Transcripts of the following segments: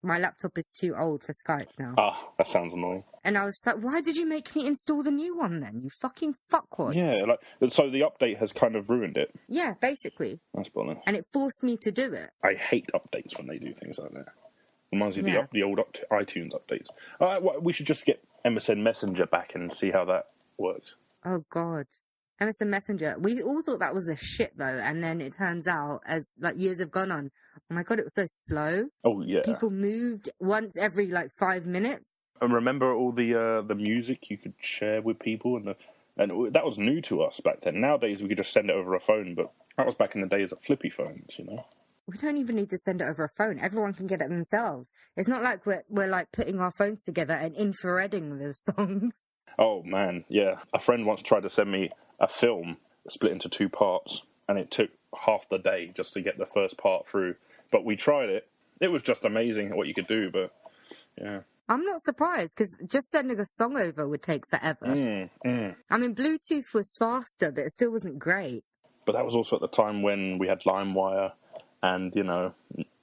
my laptop is too old for Skype now. Ah, that sounds annoying. And I was just like, why did you make me install the new one then? You fucking fuckwads. Yeah, so the update has kind of ruined it. Yeah, basically. That's boring. And it forced me to do it. I hate updates when they do things like that. Reminds me of Yeah. the old iTunes updates. We should just get MSN Messenger back and see how that works. Oh, God. MSN Messenger. We all thought that was a shit, though. And then it turns out, as like years have gone on, oh my God, it was so slow. Oh, yeah. People moved once every like 5 minutes. And remember all the music you could share with people? And that was new to us back then. Nowadays, we could just send it over a phone, but that was back in the days of flippy phones, you know? We don't even need to send it over a phone. Everyone can get it themselves. It's not like we're like putting our phones together and infraredding the songs. Oh, man, yeah. A friend once tried to send me a film split into 2 parts, and it took half the day just to get the first part through. But we tried it. It was just amazing what you could do, but yeah. I'm not surprised, because just sending a song over would take forever. I mean, Bluetooth was faster, but it still wasn't great. But that was also at the time when we had LimeWire and, you know,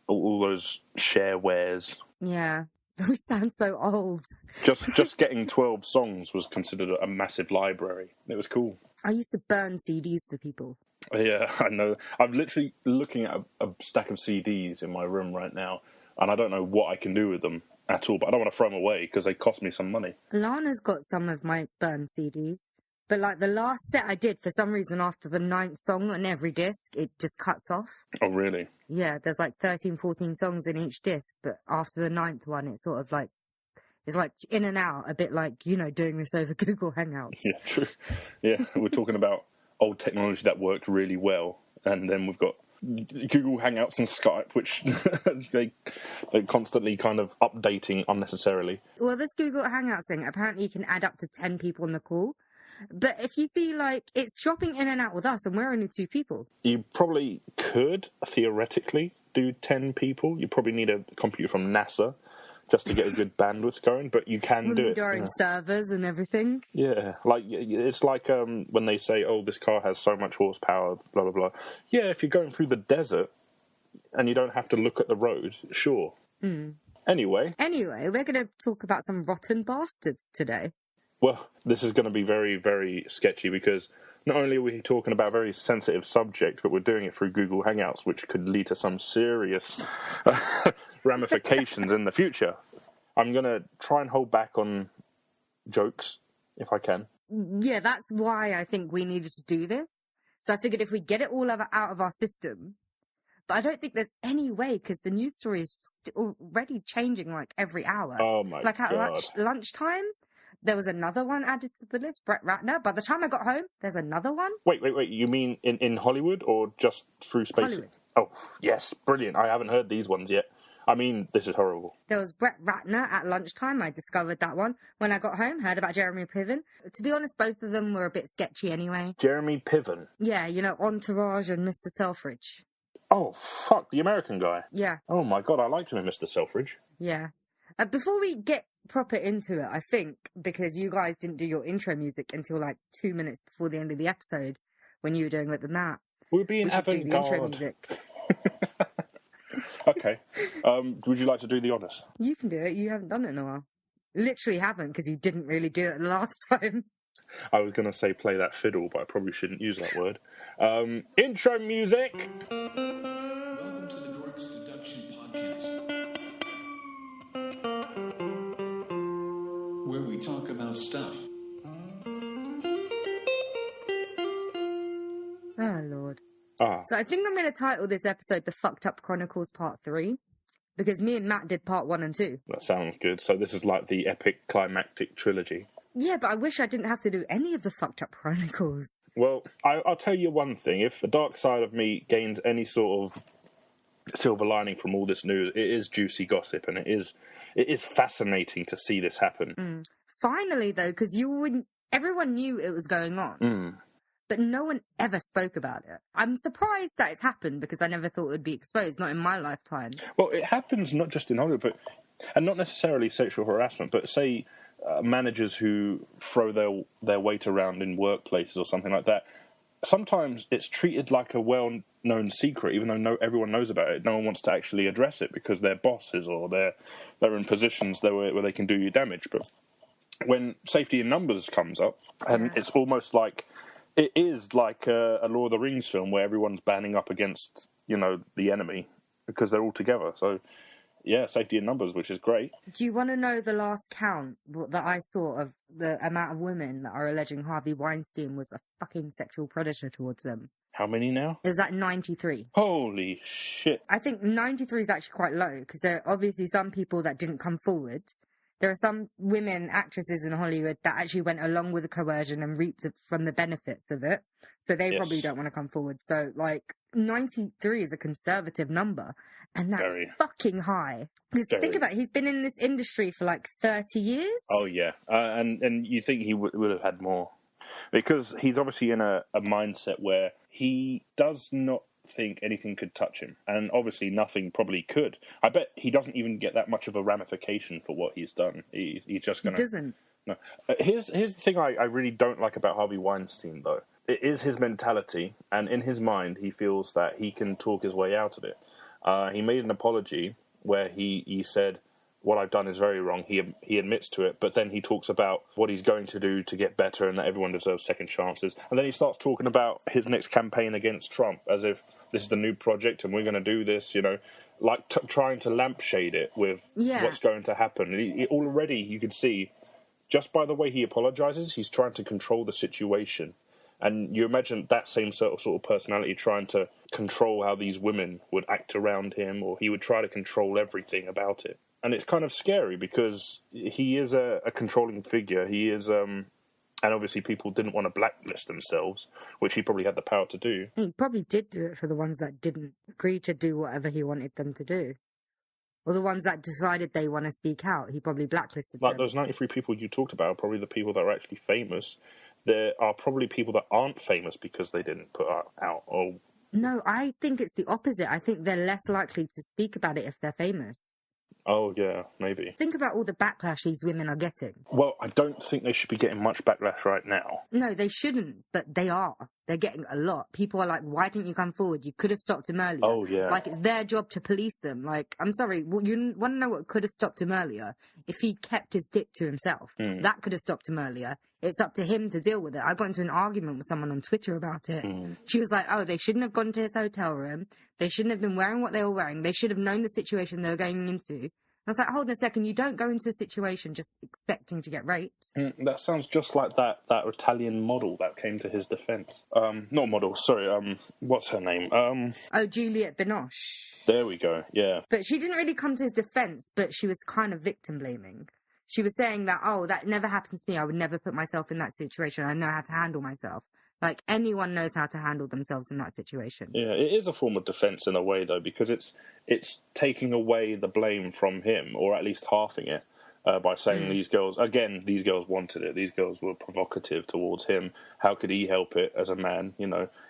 all those sharewares. Yeah. We sound so old. Just getting 12 songs was considered a massive library. It was cool. I used to burn CDs for people. Yeah, I know. I'm literally looking at a stack of CDs in my room right now, and I don't know what I can do with them at all, but I don't want to throw them away because they cost me some money. Lana's got some of my burned CDs. But, like, the last set I did, for some reason, after the 9th song on every disc, it just cuts off. Oh, really? Yeah, there's, like, 13, 14 songs in each disc, but after the 9th one, it's sort of, like, it's, like, in and out, a bit like, you know, doing this over Google Hangouts. Yeah, true. Yeah, we're talking about old technology that worked really well, and then we've got Google Hangouts and Skype, which they're constantly kind of updating unnecessarily. Well, this Google Hangouts thing, apparently you can add up to 10 people on the call. But if you see, like, it's dropping in and out with us, and we're only 2 people. You probably could, theoretically, do 10 people. You probably need a computer from NASA just to get a good bandwidth going, but you can do it. We need our own servers and everything. Yeah, like it's like when they say, oh, this car has so much horsepower, blah, blah, blah. Yeah, if you're going through the desert and you don't have to look at the road, sure. Anyway, we're going to talk about some rotten bastards today. Well, this is going to be very, very sketchy because not only are we talking about a very sensitive subject, but we're doing it through Google Hangouts, which could lead to some serious ramifications in the future. I'm going to try and hold back on jokes if I can. Yeah, that's why I think we needed to do this. So I figured if we get it all out of our system, but I don't think there's any way because the news story is already changing like every hour. Oh my God. Like at lunchtime, there was another one added to the list, Brett Ratner. By the time I got home, there's another one. Wait. You mean in Hollywood or just through space? Hollywood. Oh, yes. Brilliant. I haven't heard these ones yet. I mean, this is horrible. There was Brett Ratner at lunchtime. I discovered that one. When I got home, heard about Jeremy Piven. To be honest, both of them were a bit sketchy anyway. Jeremy Piven? Yeah, you know, Entourage and Mr. Selfridge. Oh, fuck, the American guy? Yeah. Oh my God, I liked him in Mr. Selfridge. Yeah. Before we get proper into it, I think, because you guys didn't do your intro music until like 2 minutes before the end of the episode when you were doing it with Matt. We're being avant-garde. We should do the intro music. Okay. Would you like to do the honours? You can do it. You haven't done it in a while. Literally haven't, because you didn't really do it the last time. I was going to say play that fiddle, but I probably shouldn't use that word. Intro music! Welcome to the Dorks Deduction Podcast, where we talk about stuff. Oh, Lord. Ah. So I think I'm going to title this episode The Fucked Up Chronicles Part 3, because me and Matt did Part 1 and 2. That sounds good. So this is like the epic climactic trilogy. Yeah, but I wish I didn't have to do any of the Fucked Up Chronicles. Well, I'll tell you one thing. If the dark side of me gains any sort of silver lining from all this news, it is juicy gossip, and it is fascinating to see this happen. Finally, though, because everyone knew it was going on. But no one ever spoke about it. I'm surprised that it's happened because I never thought it would be exposed, not in my lifetime. Well, it happens not just in Hollywood, and not necessarily sexual harassment, but say managers who throw their weight around in workplaces or something like that. Sometimes it's treated like a known secret, even though everyone knows about it. No one wants to actually address it because they're bosses or they're in positions where they can do you damage. But when safety in numbers comes up, and it's almost like it is like a Lord of the Rings film where everyone's banding up against the enemy because they're all together. So yeah, safety in numbers, which is great. Do you want to know the last count that I saw of the amount of women that are alleging Harvey Weinstein was a fucking sexual predator towards them? How many now? It was at 93. Holy shit. I think 93 is actually quite low because there are obviously some people that didn't come forward. There are some women actresses in Hollywood that actually went along with the coercion and reaped from the benefits of it. So they probably don't want to come forward. So, 93 is a conservative number. And that's fucking high. Because think about it, he's been in this industry for 30 years. Oh, yeah. And you think he would have had more. Because he's obviously in a mindset where he does not think anything could touch him. And obviously nothing probably could. I bet he doesn't even get that much of a ramification for what he's done. He's just going to... He doesn't. No. Here's the thing I really don't like about Harvey Weinstein, though. It is his mentality, and in his mind, he feels that he can talk his way out of it. He made an apology where he said, what I've done is very wrong. He admits to it, but then he talks about what he's going to do to get better and that everyone deserves second chances. And then he starts talking about his next campaign against Trump as if this is the new project and we're going to do this, trying to lampshade it with what's going to happen. Already you could see, just by the way he apologizes, he's trying to control the situation. And you imagine that same sort of personality trying to control how these women would act around him, or he would try to control everything about it. And it's kind of scary because he is a controlling figure. He is, and obviously people didn't want to blacklist themselves, which he probably had the power to do. He probably did do it for the ones that didn't agree to do whatever he wanted them to do. Or the ones that decided they want to speak out. He probably blacklisted them. Those 93 people you talked about are probably the people that are actually famous. There are probably people that aren't famous because they didn't put out. No, I think it's the opposite. I think they're less likely to speak about it if they're famous. Oh, yeah, maybe. Think about all the backlash these women are getting. Well, I don't think they should be getting much backlash right now. No, they shouldn't, but they are. They're getting a lot. People are like, why didn't you come forward? You could have stopped him earlier. Oh, yeah. It's their job to police them. I'm sorry, you want to know what could have stopped him earlier? If he'd kept his dick to himself. That could have stopped him earlier. It's up to him to deal with it. I got into an argument with someone on Twitter about it. She was like, oh, they shouldn't have gone to his hotel room. They shouldn't have been wearing what they were wearing. They should have known the situation they were going into. I was like, hold on a second, you don't go into a situation just expecting to get raped. That sounds just like that Italian model that came to his defence. Not model, sorry, what's her name? Juliette Binoche. There we go, yeah. But she didn't really come to his defence, but she was kind of victim-blaming. She was saying that, that never happens to me, I would never put myself in that situation, I know how to handle myself. Anyone knows how to handle themselves in that situation. Yeah, it is a form of defence in a way, though, because it's taking away the blame from him, or at least halving it, by saying these girls wanted it. These girls were provocative towards him. How could he help it as a man?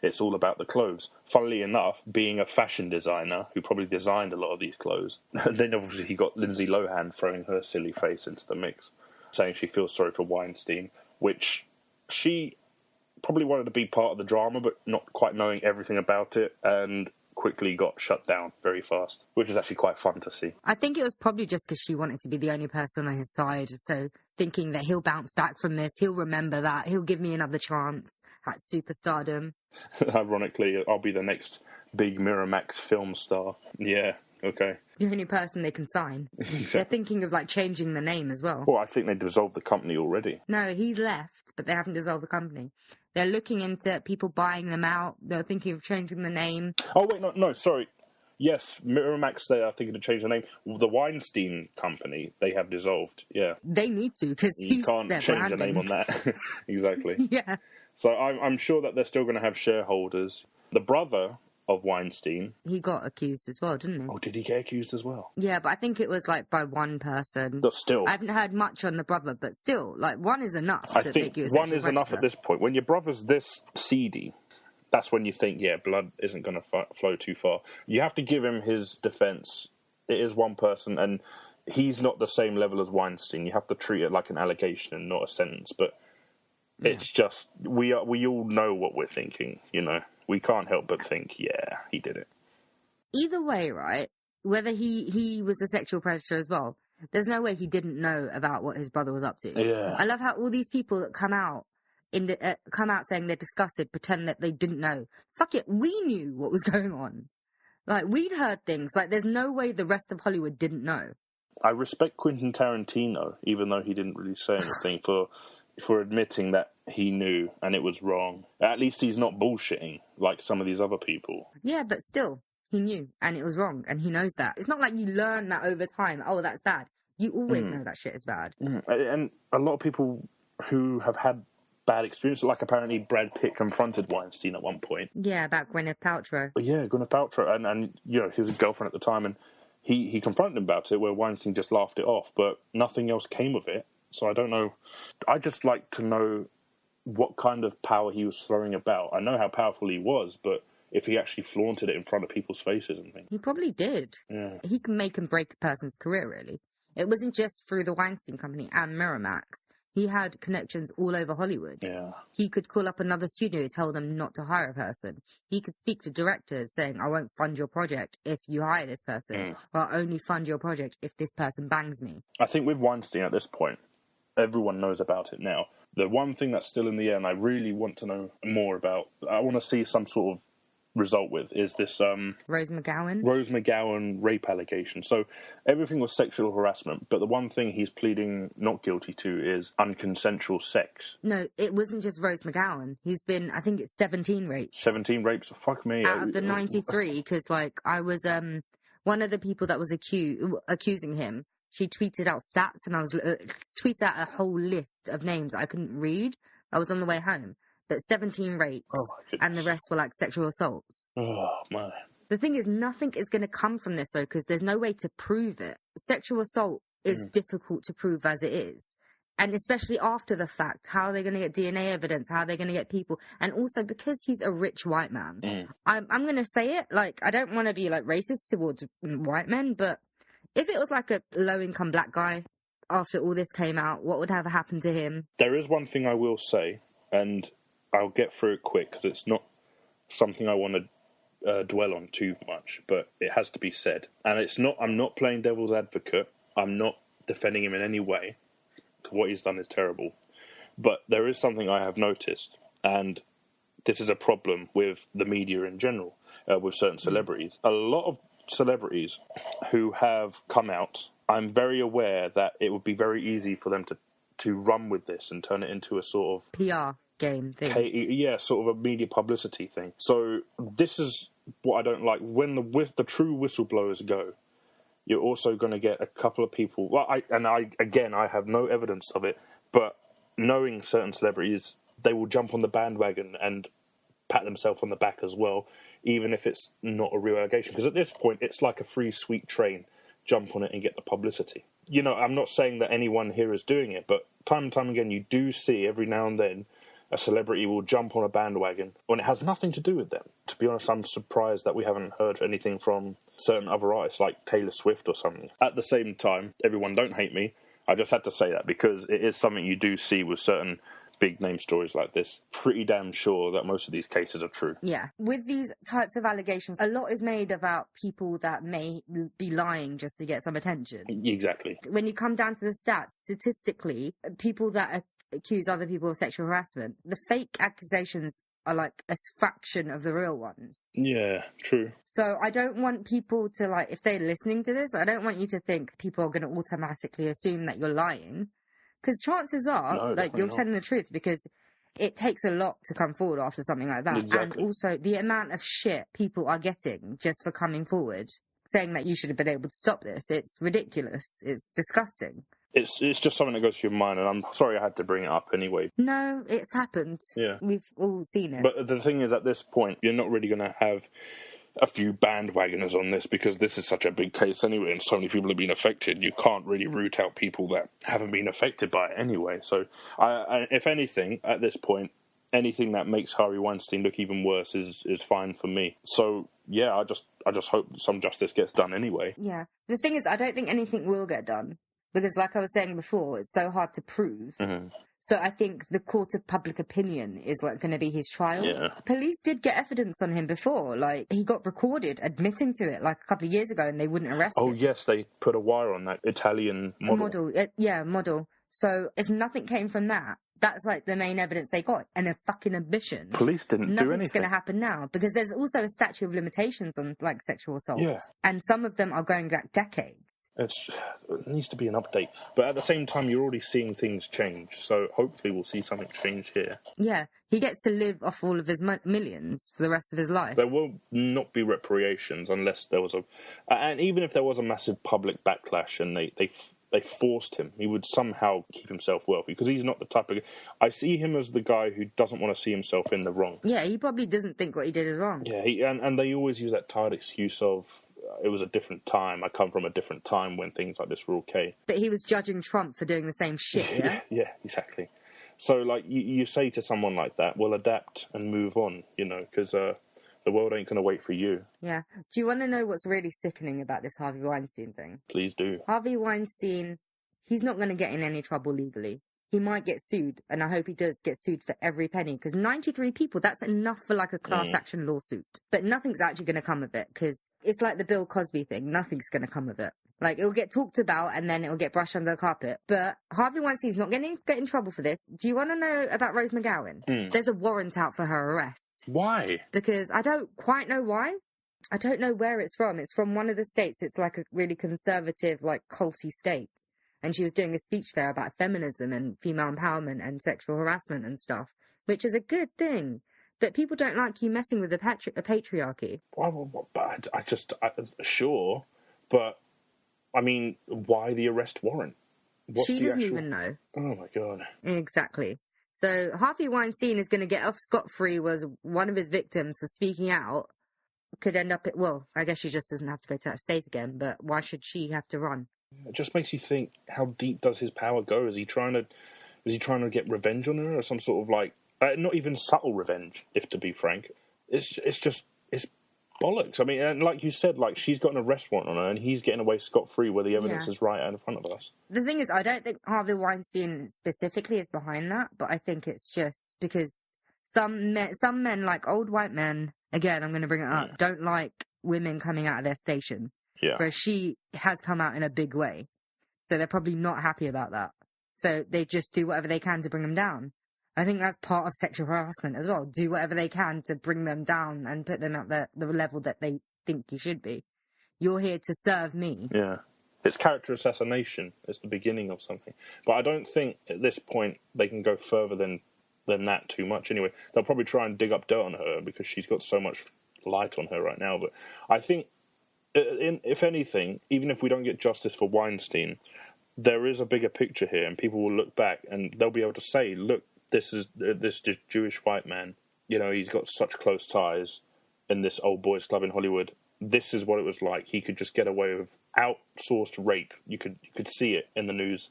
It's all about the clothes. Funnily enough, being a fashion designer who probably designed a lot of these clothes, then obviously he got Lindsay Lohan throwing her silly face into the mix, saying she feels sorry for Weinstein, which she probably wanted to be part of the drama, but not quite knowing everything about it, and quickly got shut down very fast, which is actually quite fun to see. I think it was probably just because she wanted to be the only person on his side, so thinking that he'll bounce back from this, he'll remember that, he'll give me another chance at superstardom. Ironically, I'll be the next big Miramax film star. Yeah, okay. The only person they can sign. Exactly. They're thinking of changing the name as well. Well, I think they dissolved the company already. No, he's left, but they haven't dissolved the company. They're looking into people buying them out. They're thinking of changing the name. Oh, wait, no, sorry. Yes, Miramax, they are thinking of changing the name. The Weinstein company, they have dissolved, yeah. They need to, because you can't change the name on that. Exactly. Yeah. So I'm sure that they're still going to have shareholders. The brother of Weinstein. He got accused as well, didn't he? Oh, did he get accused as well? Yeah, but I think it was by one person. But still. I haven't heard much on the brother, but still, one is enough. I think one is enough at this point. When your brother's this seedy, that's when you think, blood isn't going to flow too far. You have to give him his defense. It is one person, and he's not the same level as Weinstein. You have to treat it like an allegation and not a sentence. But it's just, we all know what we're thinking, we can't help but think, yeah, he did it. Either way, right? Whether he was a sexual predator as well, there's no way he didn't know about what his brother was up to. Yeah. I love how all these people that come out saying they're disgusted, pretend that they didn't know. Fuck it, we knew what was going on. Like, we'd heard things. Like, there's no way the rest of Hollywood didn't know. I respect Quentin Tarantino, even though he didn't really say anything, for admitting that he knew and it was wrong. At least he's not bullshitting like some of these other people. Yeah, but still, he knew and it was wrong and he knows that. It's not like you learn that over time. Oh, that's bad. You always know that shit is bad. And a lot of people who have had bad experiences, like apparently Brad Pitt confronted Weinstein at one point. Yeah, about Gwyneth Paltrow. Yeah, Gwyneth Paltrow, and you know, his girlfriend at the time, and he confronted him about it, where Weinstein just laughed it off, but nothing else came of it. So I don't know. I just like to know what kind of power he was throwing about. I know how powerful he was, but if he actually flaunted it in front of people's faces and things. He probably did. Yeah. He can make and break a person's career, really. It wasn't just through the Weinstein Company and Miramax. He had connections all over Hollywood. Yeah. He could call up another studio, tell them not to hire a person. He could speak to directors saying, I won't fund your project if you hire this person. Or I'll only fund your project if this person bangs me. I think with Weinstein at this point, everyone knows about it now. The one thing that's still in the air, and I really want to know more about, I want to see some sort of result with, is this Rose McGowan? Rose McGowan rape allegation. So everything was sexual harassment, but the one thing he's pleading not guilty to is unconsensual sex. No, it wasn't just Rose McGowan. He's been, I think it's 17 rapes. 17 rapes? Fuck me. Out of the 93, because, like, I was, one of the people that was accusing him, she tweeted out stats, and I was, tweeted out a whole list of names I couldn't read. I was on the way home. But 17 rapes, and the rest were like sexual assaults. Oh, my. The thing is, nothing is going to come from this, though, because there's no way to prove it. Sexual assault is difficult to prove as it is. And especially after the fact, how are they going to get DNA evidence? How are they going to get people? And also, because he's a rich white man, I'm going to say it, like, I don't want to be, like, racist towards white men, but if it was, like, a low-income black guy after all this came out, what would have happened to him? There is one thing I will say, and I'll get through it quick because it's not something I want to dwell on too much, but it has to be said. And it's not. I'm not playing devil's advocate. I'm not defending him in any way. What he's done is terrible. But there is something I have noticed, and this is a problem with the media in general, with certain celebrities. A lot of celebrities who have come out, I'm very aware that it would be very easy for them to run with this and turn it into a sort of PR game thing. Yeah, sort of a media publicity thing. So this is what I don't like. When the true whistleblowers go, you're also going to get a couple of people. Well, I have no evidence of it, but knowing certain celebrities, they will jump on the bandwagon and pat themselves on the back as well, even if it's not a real allegation. Because at this point, it's like a free sweet train. Jump on it and get the publicity. You know, I'm not saying that anyone here is doing it, but time and time again, you do see every now and then a celebrity will jump on a bandwagon when it has nothing to do with them. To be honest, I'm surprised that we haven't heard anything from certain other artists like Taylor Swift or something. At the same time, everyone don't hate me. I just had to say that because it is something you do see with certain big name stories like this. Pretty damn sure that most of these cases are true. Yeah. With these types of allegations, a lot is made about people that may be lying just to get some attention. Exactly. When you come down to the stats, statistically, people that accuse other people of sexual harassment, the fake accusations are like a fraction of the real ones. Yeah, true. So I don't want people to, like, if they're listening to this, I don't want you to think people are going to automatically assume that you're lying. Because chances are, like, you're telling the truth, because it takes a lot to come forward after something like that. Exactly. And also the amount of shit people are getting just for coming forward, saying that you should have been able to stop this. It's ridiculous. It's disgusting. It's just something that goes through your mind, and I'm sorry I had to bring it up anyway. No, it's happened. Yeah. We've all seen it. But the thing is, at this point, you're not really going to have a few bandwagoners on this because this is such a big case anyway, and so many people have been affected. You can't really root out people that haven't been affected by it anyway. So, if anything, at this point, anything that makes Harvey Weinstein look even worse is fine for me. So, yeah, I just hope some justice gets done anyway. Yeah. The thing is, I don't think anything will get done. Because like I was saying before, it's so hard to prove. Mm-hmm. So I think the court of public opinion is like going to be his trial. Yeah. Police did get evidence on him before. Like, he got recorded admitting to it like a couple of years ago and they wouldn't arrest him. Oh, yes, they put a wire on that Italian model. Model. So if nothing came from that, that's like the main evidence they got, and a fucking admission. Police didn't do anything. Nothing's going to happen now, because there's also a statute of limitations on, like, sexual assault. Yeah. And some of them are going back decades. It needs to be an update. But at the same time, you're already seeing things change. So hopefully we'll see something change here. Yeah. He gets to live off all of his millions for the rest of his life. There will not be reparations unless there was and even if there was a massive public backlash and they forced him, he would somehow keep himself wealthy, because he's not the type of... I see him as the guy who doesn't want to see himself in the wrong. Yeah, he probably doesn't think what he did is wrong. Yeah, and they always use that tired excuse of, it was a different time, I come from a different time when things like this were okay. But he was judging Trump for doing the same shit, yeah? Yeah, exactly. So, like, you say to someone like that, well, adapt and move on, because... the world ain't going to wait for you. Yeah. Do you want to know what's really sickening about this Harvey Weinstein thing? Please do. Harvey Weinstein, he's not going to get in any trouble legally. He might get sued, and I hope he does get sued for every penny, because 93 people, that's enough for like a class action lawsuit. But nothing's actually going to come of it, because it's like the Bill Cosby thing. Nothing's going to come of it. Like, it'll get talked about, and then it'll get brushed under the carpet. But Harvey Weinstein's not going to get in trouble for this. Do you want to know about Rose McGowan? There's a warrant out for her arrest. Why? Because I don't quite know why. I don't know where it's from. It's from one of the states. It's like a really conservative, like, culty state. And she was doing a speech there about feminism and female empowerment and sexual harassment and stuff, which is a good thing. But people don't like you messing with the patriarchy. Well, but sure, but... I mean, why the arrest warrant? She doesn't even know. Oh, my God. Exactly. So Harvey Weinstein is going to get off scot-free, was one of his victims for speaking out. Could end up I guess she just doesn't have to go to that state again, but why should she have to run? It just makes you think, how deep does his power go? Is he trying to get revenge on her, or some sort of, like, not even subtle revenge, if to be frank. It's bollocks. I mean, and like you said, like, she's got an arrest warrant on her and he's getting away scot-free where the evidence is right out in front of us. The thing is, I don't think Harvey Weinstein specifically is behind that, but I think it's just because some men, like old white men, again, I'm going to bring it up, don't like women coming out of their station. Yeah. Whereas she has come out in a big way. So they're probably not happy about that. So they just do whatever they can to bring them down. I think that's part of sexual harassment as well. Do whatever they can to bring them down and put them at the level that they think you should be. You're here to serve me. Yeah. It's character assassination. It's the beginning of something. But I don't think at this point they can go further than that too much anyway. They'll probably try and dig up dirt on her because she's got so much light on her right now. But I think, if anything, even if we don't get justice for Weinstein, there is a bigger picture here, and people will look back and they'll be able to say, look, this is this Jewish white man. He's got such close ties in this old boys club in Hollywood. This is what it was like. He could just get away with outsourced rape. You could see it in the news.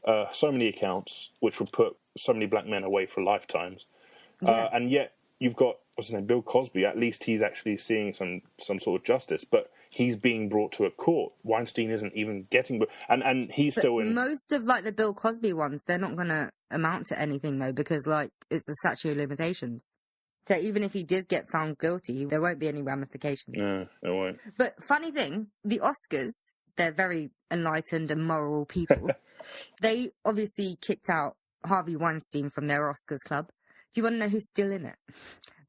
So many accounts which would put so many black men away for lifetimes. Yeah. And yet you've got, what's his name, Bill Cosby. At least he's actually seeing some sort of justice. But he's being brought to a court. Weinstein isn't even getting... And he's still in... Most of, like, the Bill Cosby ones, they're not going to amount to anything, though, because, like, it's a statute of limitations. So even if he does get found guilty, there won't be any ramifications. No, there won't. But funny thing, the Oscars, they're very enlightened and moral people. They obviously kicked out Harvey Weinstein from their Oscars club. Do you want to know who's still in it?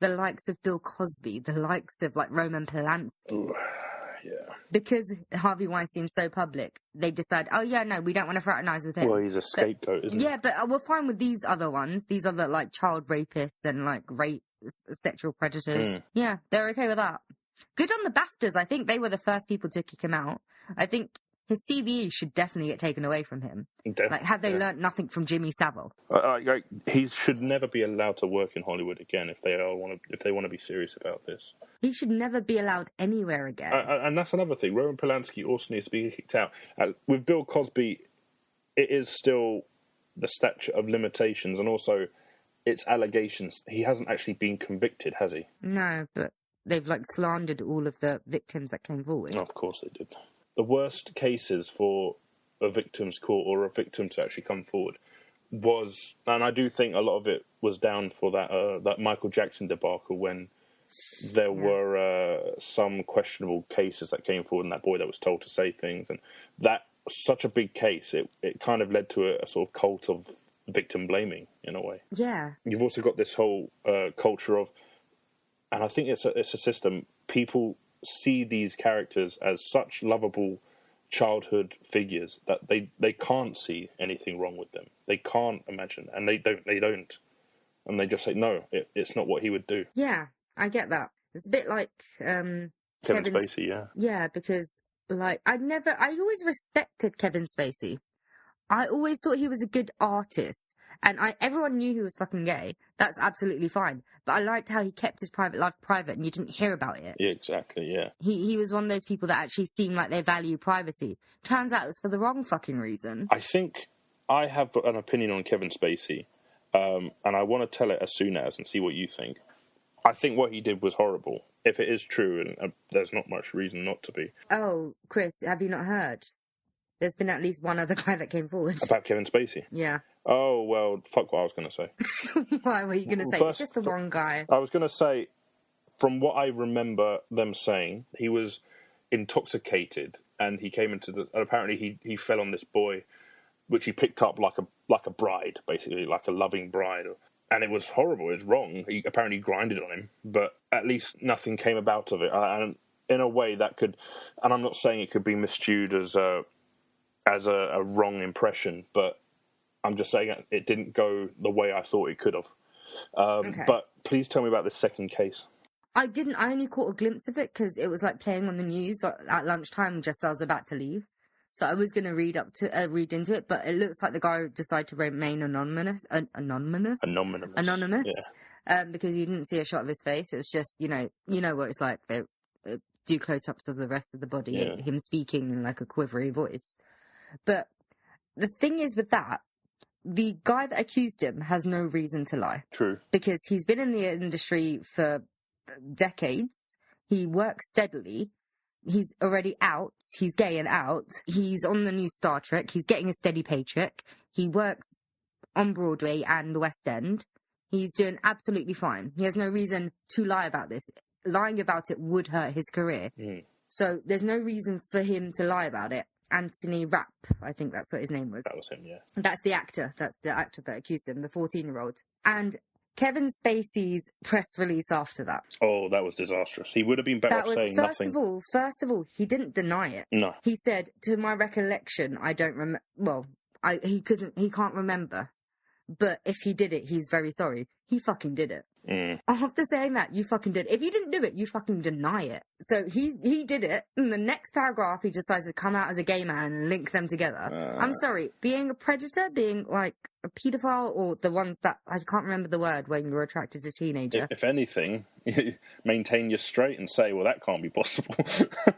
The likes of Bill Cosby, the likes of, like, Roman Polanski. Ooh. Yeah. Because Harvey Weinstein's so public, they decide, oh, yeah, no, we don't want to fraternise with him. Well, he's a scapegoat, isn't he? Yeah, but we're fine with these other ones. These other, like, child rapists and, like, sexual predators. Yeah, they're okay with that. Good on the BAFTAs. I think they were the first people to kick him out. I think his CVE should definitely get taken away from him. Like, have they learnt nothing from Jimmy Savile? He should never be allowed to work in Hollywood again if they want to be serious about this. He should never be allowed anywhere again. And that's another thing. Roman Polanski also needs to be kicked out. With Bill Cosby, it is still the statute of limitations, and also it's allegations. He hasn't actually been convicted, has he? No, but they've, like, slandered all of the victims that came forward. Oh, of course they did. The worst cases for a victim's court or a victim to actually come forward was, and I do think a lot of it was down for that Michael Jackson debacle when there were some questionable cases that came forward, and that boy that was told to say things, and that such a big case, it kind of led to a sort of cult of victim blaming in a way. Yeah. You've also got this whole culture of, and I think it's a system. People see these characters as such lovable childhood figures that they can't see anything wrong with them. They can't imagine, and they don't, and they just say no. It's not what he would do. Yeah, I get that. It's a bit like Kevin Spacey, yeah. Yeah, because like I always respected Kevin Spacey. I always thought he was a good artist, and everyone knew he was fucking gay. That's absolutely fine. But I liked how he kept his private life private, and you didn't hear about it. Yeah, exactly. Yeah. He was one of those people that actually seemed like they value privacy. Turns out it was for the wrong fucking reason. I think I have an opinion on Kevin Spacey, and I want to tell it as soon as and see what you think. I think what he did was horrible. If it is true, and there's not much reason not to be. Oh, Chris, have you not heard? There's been at least one other guy that came forward. About Kevin Spacey? Yeah. Oh, well, fuck what I was going to say. Why were you going to say? It's just the one guy. I was going to say, from what I remember them saying, he was intoxicated, and he came into and apparently he fell on this boy, which he picked up like a bride, basically, like a loving bride. And it was horrible. It was wrong. He apparently grinded on him, but at least nothing came about of it. And in a way that could, and I'm not saying it could be miscued as a wrong impression, but I'm just saying it didn't go the way I thought it could have. Okay. But please tell me about this second case. I only caught a glimpse of it because it was like playing on the news at lunchtime just as I was about to leave. So I was going to read into it, but it looks like the guy decided to remain anonymous. Anonymous. Yeah. Because you didn't see a shot of his face. It was just, you know what it's like. They do close-ups of the rest of the body, and him speaking in like a quivery voice. But the thing is with that, the guy that accused him has no reason to lie. True. Because he's been in the industry for decades. He works steadily. He's already out. He's gay and out. He's on the new Star Trek. He's getting a steady paycheck. He works on Broadway and the West End. He's doing absolutely fine. He has no reason to lie about this. Lying about it would hurt his career. Mm. So there's no reason for him to lie about it. Anthony Rapp, I think that's what his name was. That was him, yeah. That's the actor. That's the actor that accused him, the 14-year-old. And Kevin Spacey's press release after that. Oh, that was disastrous. He would have been better off saying nothing. First of all, he didn't deny it. No. He said, to my recollection, I don't remember. Well, he can't remember. But if he did it, he's very sorry. He fucking did it. Mm. After saying that, you fucking did it. If you didn't do it, you fucking deny it. So he did it. In the next paragraph, he decides to come out as a gay man and link them together. I'm sorry. Being a predator, being like a paedophile, or the ones that, I can't remember the word, when you're attracted to a teenager. If anything, maintain your straight and say, well, that can't be possible.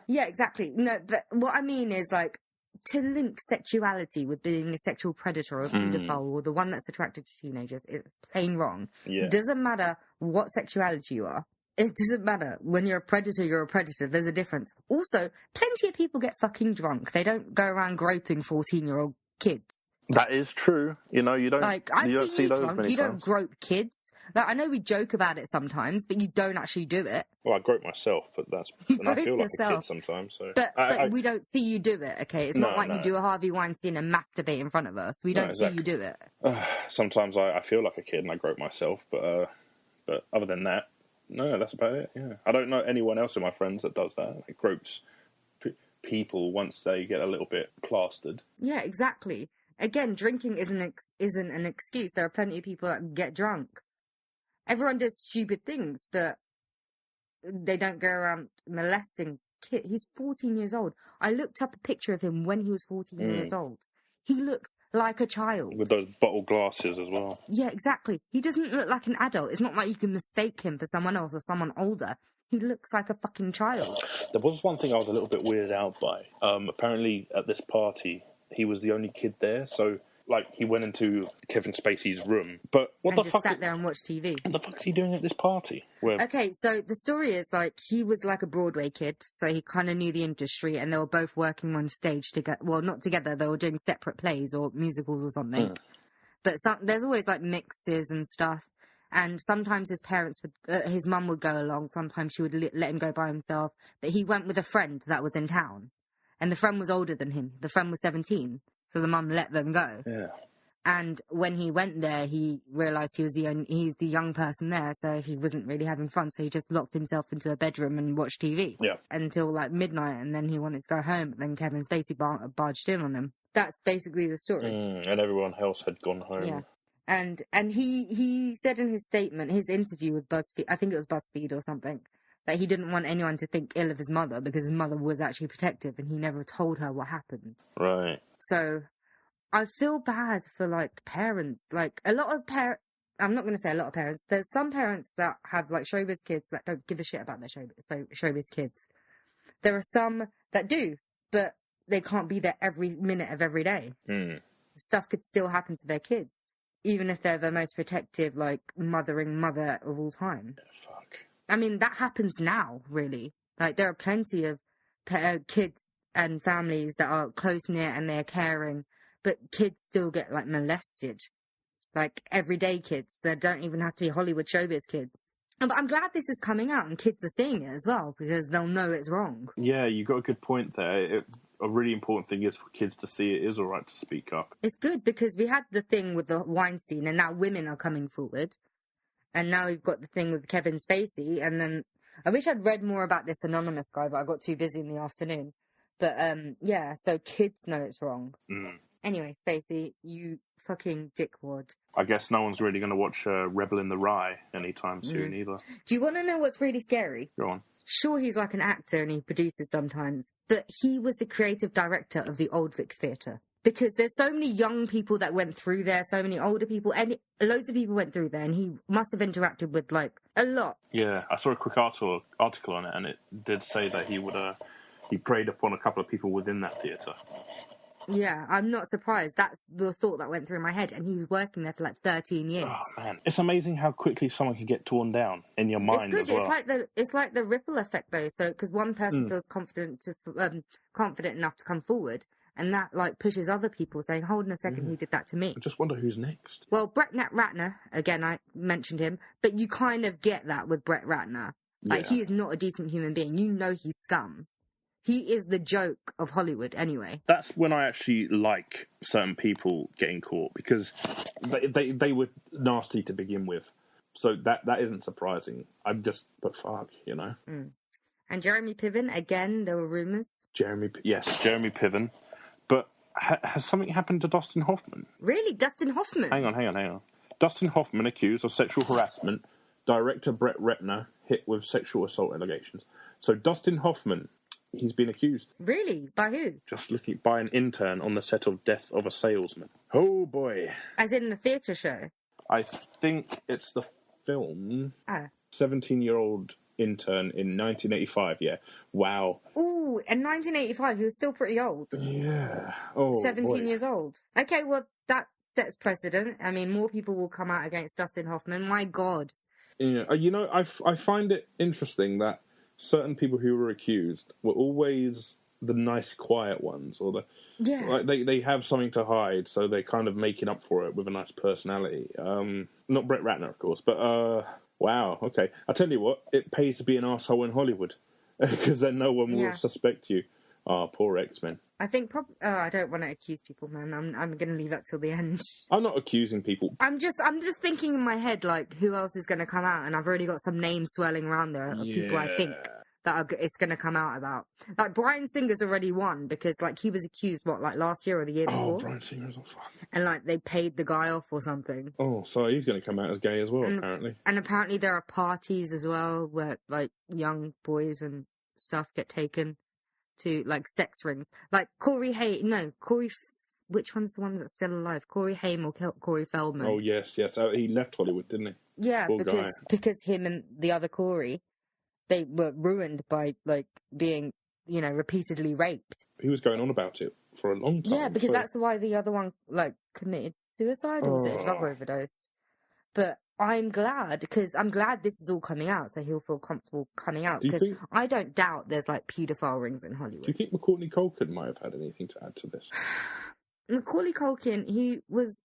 Yeah, exactly. No, but what I mean is like, to link sexuality with being a sexual predator or a paedophile or the one that's attracted to teenagers is plain wrong. Yeah. It doesn't matter what sexuality you are. It doesn't matter. When you're a predator, you're a predator. There's a difference. Also, plenty of people get fucking drunk. They don't go around groping 14-year-old kids. That is true. You know, you don't see those drunk. many You times. don't grope kids. Like, I know we joke about it sometimes, but you don't actually do it. Well, I grope myself, but and I feel like a kid sometimes. So. But we don't see you do it, okay? It's not like you do a Harvey Weinstein and masturbate in front of us. We don't see you do it. Sometimes I feel like a kid and I grope myself, but other than that, no, that's about it, yeah. I don't know anyone else of my friends that does that. Like, gropes people once they get a little bit plastered. Yeah, exactly. Again, drinking isn't an excuse. There are plenty of people that get drunk. Everyone does stupid things, but they don't go around molesting kids. He's 14 years old. I looked up a picture of him when he was 14 years old. He looks like a child. With those bottle glasses as well. Yeah, exactly. He doesn't look like an adult. It's not like you can mistake him for someone else or someone older. He looks like a fucking child. There was one thing I was a little bit weirded out by. Apparently, at this party, he was the only kid there, so like he went into Kevin Spacey's room. But what the fuck? Sat there and watched TV. What the fuck is he doing at this party? Okay, so the story is like he was like a Broadway kid, so he kind of knew the industry, and they were both working on stage together. Well, not together; they were doing separate plays or musicals or something. But there's always like mixes and stuff. And sometimes his mum would go along. Sometimes she would let him go by himself. But he went with a friend that was in town. And the friend was older than him. The friend was 17. So the mum let them go. Yeah. And when he went there, he realised he's the young person there, so he wasn't really having fun. So he just locked himself into a bedroom and watched TV until like midnight, and then he wanted to go home. But then Kevin Spacey barged in on him. That's basically the story. And everyone else had gone home. Yeah. And he said in his statement, his interview with BuzzFeed, I think it was BuzzFeed or something, that he didn't want anyone to think ill of his mother because his mother was actually protective, and he never told her what happened. Right. So I feel bad for, like, parents. Like, a lot of I'm not going to say a lot of parents. There's some parents that have, like, showbiz kids that don't give a shit about their showbiz kids. There are some that do, but they can't be there every minute of every day. Stuff could still happen to their kids, even if they're the most protective, like, mothering mother of all time. Fuck. I mean, that happens now, really. Like, there are plenty of kids and families that are close-knit and they're caring, but kids still get, like, molested. Like, everyday kids. They don't even have to be Hollywood showbiz kids. But I'm glad this is coming out and kids are seeing it as well, because they'll know it's wrong. Yeah, you got a good point there. A really important thing is for kids to see it is all right to speak up. It's good, because we had the thing with the Weinstein, and now women are coming forward. And now we've got the thing with Kevin Spacey, and then I wish I'd read more about this anonymous guy, but I got too busy in the afternoon. But, yeah, so kids know it's wrong. Anyway, Spacey, you fucking dickwad. I guess no one's really going to watch Rebel in the Rye anytime soon either. Do you want to know what's really scary? Go on. Sure, he's like an actor and he produces sometimes, but he was the creative director of the Old Vic Theatre. Because there's so many young people that went through there, so many older people, and loads of people went through there, and he must have interacted with, like, a lot. Yeah, I saw a quick article on it, and it did say that he preyed upon a couple of people within that theatre. Yeah, I'm not surprised. That's the thought that went through my head, and he was working there for like 13 years. Oh man, it's amazing how quickly someone can get torn down in your mind. It's good. As well. It's like the ripple effect though. So because one person feels confident enough to come forward, and that like pushes other people saying, "Hold on a second, he did that to me." I just wonder who's next. Well, Brett Ratner again. I mentioned him, but you kind of get that with Brett Ratner. Like he is not a decent human being. You know he's scum. He is the joke of Hollywood, anyway. That's when I actually like certain people getting caught, because they were nasty to begin with. So that isn't surprising. But fuck, you know. And Jeremy Piven, again, there were rumours. Jeremy Piven. But has something happened to Dustin Hoffman? Really? Dustin Hoffman? Hang on. Dustin Hoffman accused of sexual harassment. Director Brett Ratner hit with sexual assault allegations. So Dustin Hoffman... He's been accused. Really? By who? Just looking by an intern on the set of Death of a Salesman. Oh boy. As in the theatre show? I think it's the film. 17-year-old intern in 1985, yeah. Wow. Ooh, in 1985, he was still pretty old. Yeah. Oh, 17 years old. Okay, well, that sets precedent. I mean, more people will come out against Dustin Hoffman. My God. Yeah, you know, I find it interesting that certain people who were accused were always the nice, quiet ones, or like they have something to hide, so they're kind of making up for it with a nice personality. Not Brett Ratner, of course, but wow, okay. I tell you what, it pays to be an arsehole in Hollywood, because then no one will suspect you. Poor X-Men. I think I don't want to accuse people, man. I'm going to leave that till the end. I'm not accusing people. I'm just thinking in my head, like, who else is going to come out? And I've already got some names swirling around there of people I think that it's going to come out about. Like, Bryan Singer's already won because, like, he was accused, last year or the year before? Oh, Bryan Singer's on fire. And, like, they paid the guy off or something. Oh, so he's going to come out as gay as well, apparently. And apparently there are parties as well where, like, young boys and stuff get taken to, like, sex rings. Like, which one's the one that's still alive? Corey Haim or Corey Feldman? Oh, yes. He left Hollywood, didn't he? Yeah, because him and the other Corey, they were ruined by, like, being, you know, repeatedly raped. He was going on about it for a long time. Yeah, because that's why the other one, like, committed suicide, or was it a drug overdose? But I'm glad this is all coming out, so he'll feel comfortable coming out. Because I don't doubt there's, like, paedophile rings in Hollywood. Do you think Macaulay Culkin might have had anything to add to this? Macaulay Culkin, he was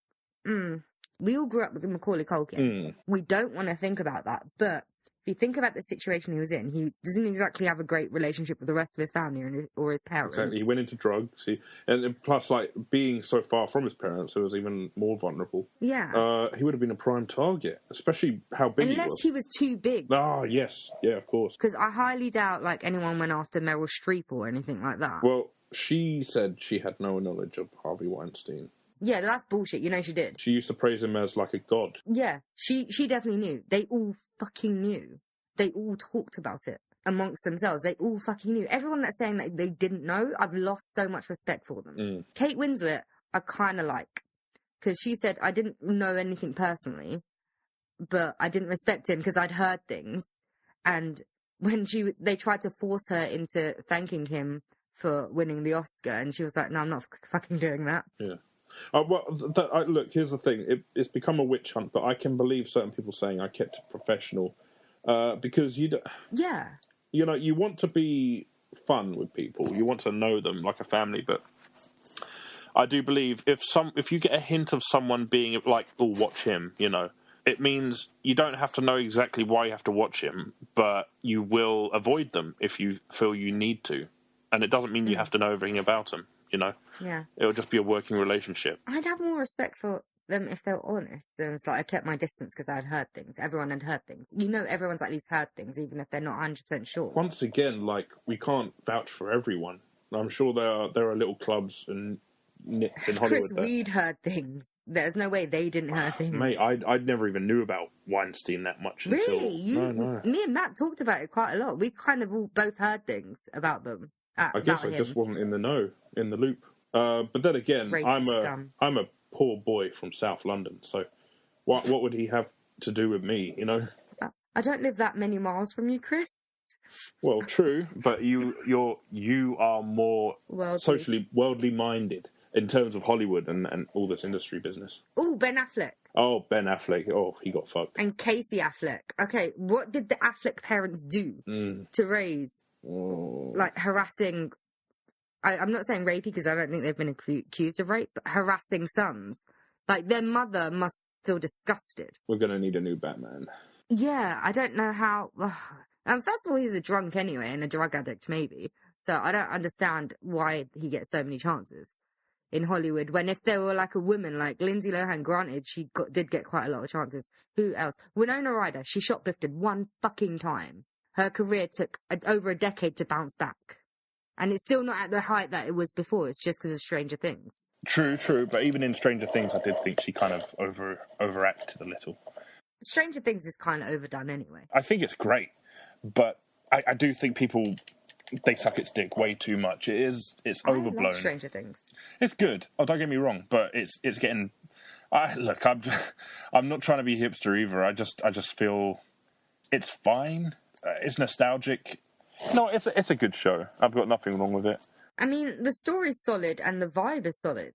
we all grew up with Macaulay Culkin. We don't want to think about that, but if you think about the situation he was in, he doesn't exactly have a great relationship with the rest of his family or his parents. Exactly. He went into drugs. And plus, like, being so far from his parents, it was even more vulnerable. Yeah. He would have been a prime target, especially how big Unless he was. he was too big. Ah, yes. Yeah, of course. Because I highly doubt, like, anyone went after Meryl Streep or anything like that. Well, she said she had no knowledge of Harvey Weinstein. Yeah, that's bullshit. You know she did. She used to praise him as, like, a god. Yeah, she definitely knew. They all fucking knew. They all talked about it amongst themselves. They all fucking knew. Everyone that's saying that they didn't know, I've lost so much respect for them. Kate Winslet, I kind of like. Because she said, I didn't know anything personally, but I didn't respect him because I'd heard things. And when they tried to force her into thanking him for winning the Oscar, and she was like, no, I'm not fucking doing that. Yeah. Look, here's the thing. It's become a witch hunt, but I can believe certain people saying I kept it professional. Because you know, you want to be fun with people. You want to know them like a family, but I do believe if you get a hint of someone being like, oh, watch him, you know, it means you don't have to know exactly why you have to watch him, but you will avoid them if you feel you need to. And it doesn't mean you have to know everything about them, you know? Yeah. It'll just be a working relationship. I'd have more respect for them if they were honest. It was like, I kept my distance because I had heard things. Everyone had heard things. You know, everyone's at least heard things, even if they're not 100% sure. Once again, like, we can't vouch for everyone. I'm sure there are little clubs and nits in Hollywood. Chris, we'd heard things. There's no way they didn't hear things. Mate, I never even knew about Weinstein that much until... Really? No. Me and Matt talked about it quite a lot. We kind of all both heard things about them. I guess I just wasn't in the loop. But then again, I'm a poor boy from South London, so what would he have to do with me, you know? I don't live that many miles from you, Chris. Well, true, but you are more socially worldly minded in terms of Hollywood and all this industry business. Oh, Ben Affleck. Oh, Ben Affleck. Oh, he got fucked. And Casey Affleck. Okay, what did the Affleck parents do to raise, like, harassing... I'm not saying rapey because I don't think they've been accused of rape, but harassing sons. Like, their mother must feel disgusted. We're going to need a new Batman. Yeah, I don't know how... first of all, he's a drunk anyway, and a drug addict maybe. So I don't understand why he gets so many chances in Hollywood, when if there were, like, a woman, like Lindsay Lohan, granted, she did get quite a lot of chances. Who else? Winona Ryder, she shoplifted one fucking time. Her career took over a decade to bounce back. And it's still not at the height that it was before. It's just because of Stranger Things. True. But even in Stranger Things, I did think she kind of overacted a little. Stranger Things is kind of overdone anyway. I think it's great, but I do think people, they suck its dick way too much. It's overblown. I love Stranger Things. It's good. Oh, don't get me wrong, but it's getting... Look, I'm not trying to be hipster either. I just feel it's fine. It's nostalgic. No, it's a good show. I've got nothing wrong with it. I mean, the story's solid and the vibe is solid.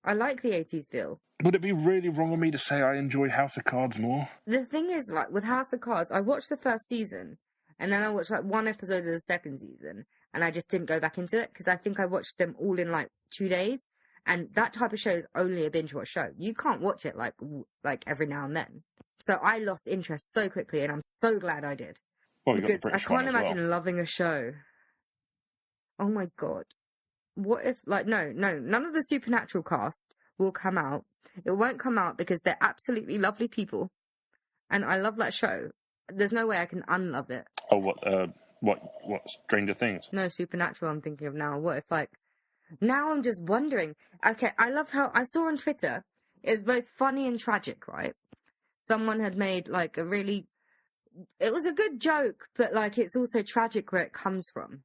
I like the 80s feel. Would it be really wrong of me to say I enjoy House of Cards more? The thing is, like, with House of Cards, I watched the first season, and then I watched, like, one episode of the second season, and I just didn't go back into it, because I think I watched them all in, like, 2 days, and that type of show is only a binge-watch show. You can't watch it, like every now and then. So I lost interest so quickly, and I'm so glad I did. Well, because I can't imagine loving a show. Oh my god. What if, like, no, none of the Supernatural cast will come out. It won't come out because they're absolutely lovely people. And I love that show. There's no way I can unlove it. Oh, what Stranger Things? No, Supernatural I'm thinking of now. What if, like, now I'm just wondering. Okay, I love how, I saw on Twitter, it's both funny and tragic, right? Someone had made, like, it was a good joke, but, like, it's also tragic where it comes from.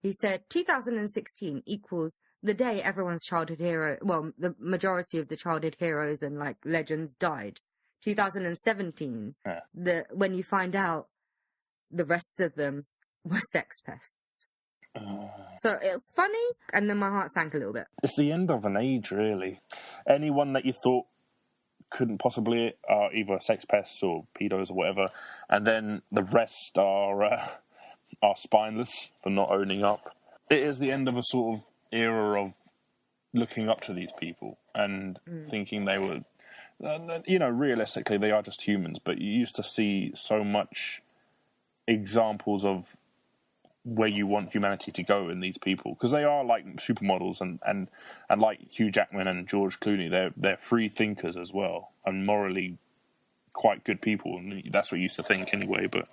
He said, 2016 equals the day everyone's childhood hero, well, the majority of the childhood heroes and, like, legends died. 2017, when you find out the rest of them were sex pests. So it's funny, and then my heart sank a little bit. It's the end of an age, really. Anyone that you thought couldn't possibly are either sex pests or pedos or whatever, and then the rest are spineless for not owning up. It is the end of a sort of era of looking up to these people and thinking they were realistically, they are just humans, but you used to see so much examples of where you want humanity to go in these people, because they are like supermodels and like Hugh Jackman and George Clooney, they're free thinkers as well and morally quite good people, and that's what you used to think anyway. But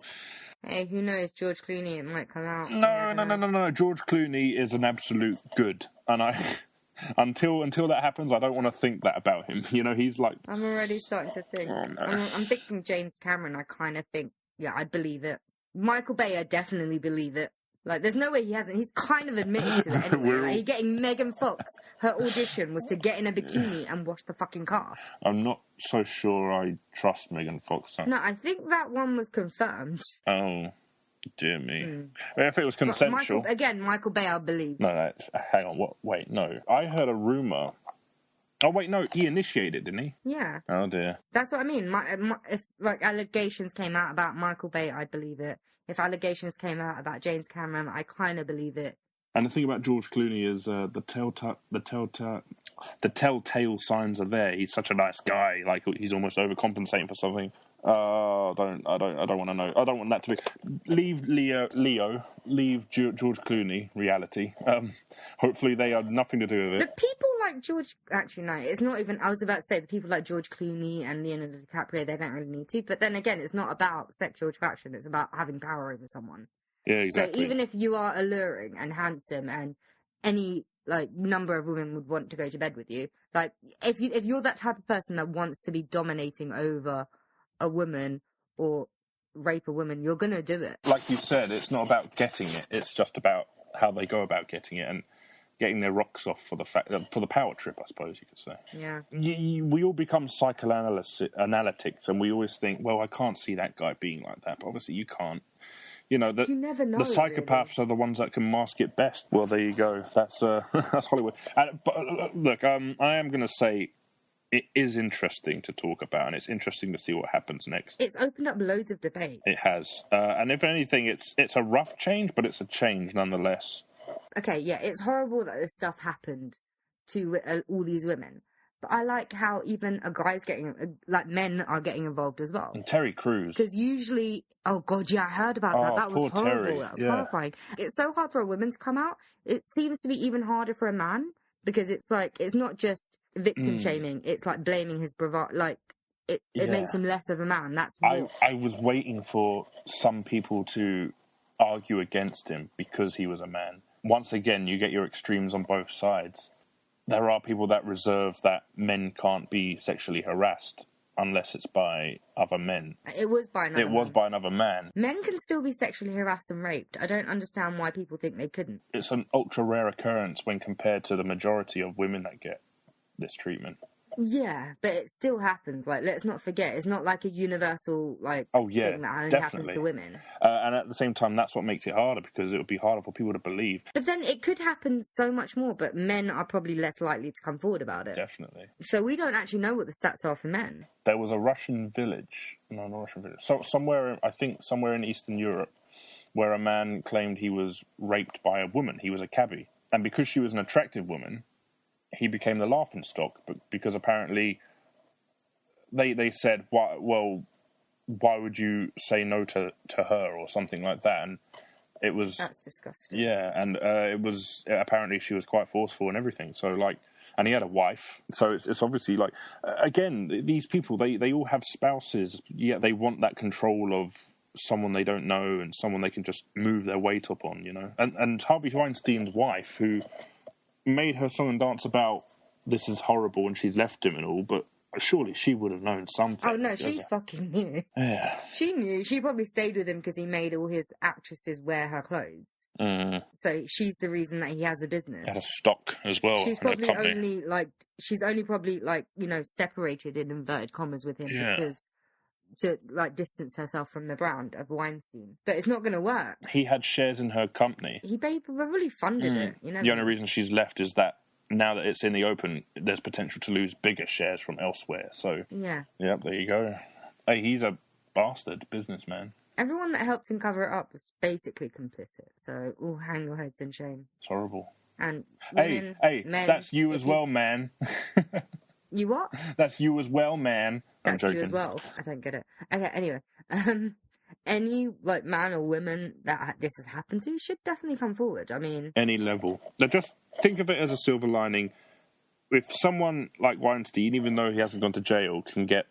hey, who knows? George Clooney, it might come out. No. George Clooney is an absolute good, and until that happens, I don't want to think that about him. He's like. I'm already starting to think. Oh, no. I'm thinking James Cameron. I kind of think, yeah, I'd believe it. Michael Bay, I definitely believe it. Like, there's no way he hasn't. He's kind of admitted to it anyway. Like, he's getting Megan Fox. Her audition was to get in a bikini and wash the fucking car. I'm not so sure I trust Megan Fox. No, I think that one was confirmed. Oh, dear me. If it was consensual... Michael Bay, I believe. No, hang on. What? Wait, no. I heard a rumour. Oh, wait, no. He initiated, didn't he? Yeah. Oh, dear. That's what I mean. If, allegations came out about Michael Bay, I'd believe it. If allegations came out about James Cameron, I kind of believe it. And the thing about George Clooney is the telltale signs are there. He's such a nice guy. Like, he's almost overcompensating for something. I don't want to know. I don't want that to be. Leave George Clooney reality. Hopefully they have nothing to do with it. The people like George, actually no, it's not even. I was about to say the people like George Clooney and Leonardo DiCaprio, they don't really need to. But then again, it's not about sexual attraction. It's about having power over someone. Yeah, exactly. So even if you are alluring and handsome, and any number of women would want to go to bed with you, like if you're that type of person that wants to be dominating over a woman or rape a woman, you're gonna do it. Like you said, it's not about getting it, it's just about how they go about getting it and getting their rocks off for the power trip, I suppose you could say. Yeah. We all become psychoanalytics, and we always think, well, I can't see that guy being like that, but obviously you can't. You never know. The psychopaths are the ones that can mask it best. Well, there you go. That's that's Hollywood. But look, I am going to say it is interesting to talk about, and it's interesting to see what happens next. It's opened up loads of debates. It has, and if anything, it's a rough change, but it's a change nonetheless. Okay, yeah, it's horrible that this stuff happened to all these women. But I like how even a guy's men are getting involved as well. And Terry Crews. Because usually, oh God, yeah, I heard about that. That was horrible. Terry. That was horrifying. It's so hard for a woman to come out. It seems to be even harder for a man, because it's not just victim shaming. It's like blaming his bravado. It makes him less of a man. That's what... I was waiting for some people to argue against him because he was a man. Once again, you get your extremes on both sides. There are people that reserve that men can't be sexually harassed unless it's by other men. It was by another man. Men can still be sexually harassed and raped. I don't understand why people think they couldn't. It's an ultra rare occurrence when compared to the majority of women that get this treatment. Yeah, but it still happens. Let's not forget, it's not like a universal thing that only happens to women. And at the same time, that's what makes it harder, because it would be harder for people to believe. But then it could happen so much more, but men are probably less likely to come forward about it. Definitely. So we don't actually know what the stats are for men. There was a Russian village. No, not Russian village. somewhere in Eastern Europe, where a man claimed he was raped by a woman. He was a cabbie. And because she was an attractive woman, he became the laughingstock, because apparently they said, why would you say no to her, or something like that? And it was... That's disgusting. Yeah, and it was... Apparently she was quite forceful and everything, so and he had a wife, so it's obviously again, these people, they all have spouses, yet they want that control of someone they don't know and someone they can just move their weight up on, And Harvey Weinstein's wife, who made her song and dance about this is horrible and she's left him and all, but surely she would have known something. Oh no, she fucking knew. Yeah. She knew. She probably stayed with him because he made all his actresses wear her clothes. So she's the reason that he has a business. He had a stock as well. She's probably separated in inverted commas with him because to distance herself from the brand of Weinstein. But it's not going to work. He had shares in her company. He probably funded it. The only reason she's left is that now that it's in the open, there's potential to lose bigger shares from elsewhere. So yeah, there you go. Hey, he's a bastard businessman. Everyone that helped him cover it up was basically complicit. So all hang your heads in shame. It's horrible. And women, hey, men, that's you as well, man. You what? That's you as well, man. I'm That's joking. you as well. I don't get it. Okay, anyway. Any, like, man or woman that this has happened to should definitely come forward. I mean... Any level. Now, just think of it as a silver lining. If someone like Weinstein, even though he hasn't gone to jail, can get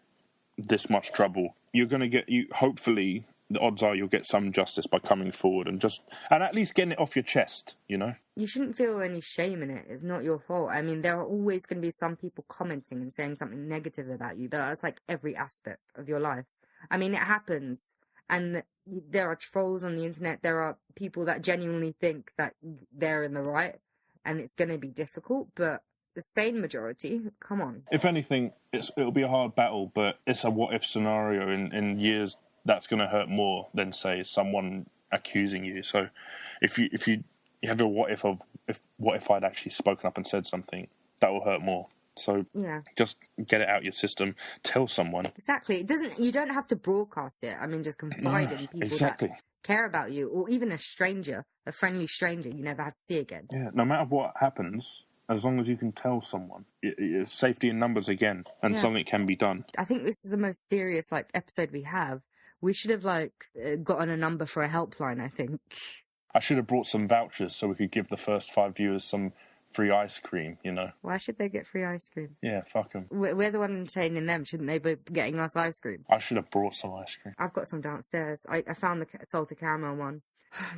this much trouble, you're going to get... hopefully, the odds are you'll get some justice by coming forward and at least getting it off your chest, you know? You shouldn't feel any shame in it. It's not your fault. I mean, there are always going to be some people commenting and saying something negative about you, but that's like every aspect of your life. I mean, it happens. And there are trolls on the internet. There are people that genuinely think that they're in the right, and it's going to be difficult. But the sane majority, come on. If anything, it'll be a hard battle, but it's a what-if scenario in years that's going to hurt more than, say, someone accusing you. So if you have a what if I'd actually spoken up and said something, that will hurt more. So just get it out your system. Tell someone. Exactly. You don't have to broadcast it. I mean, just confide in people that care about you, or even a stranger, a friendly stranger you never have to see again. Yeah. No matter what happens, as long as you can tell someone, it's safety in numbers again, and something can be done. I think this is the most serious episode we have. We should have gotten a number for a helpline. I think I should have brought some vouchers so we could give the first 5 viewers some free ice cream, you know. Why should they get free ice cream? Yeah, fuck them. We're the one entertaining them. Shouldn't they be getting us ice cream? I should have brought some ice cream. I've got some downstairs. I found the salted caramel one.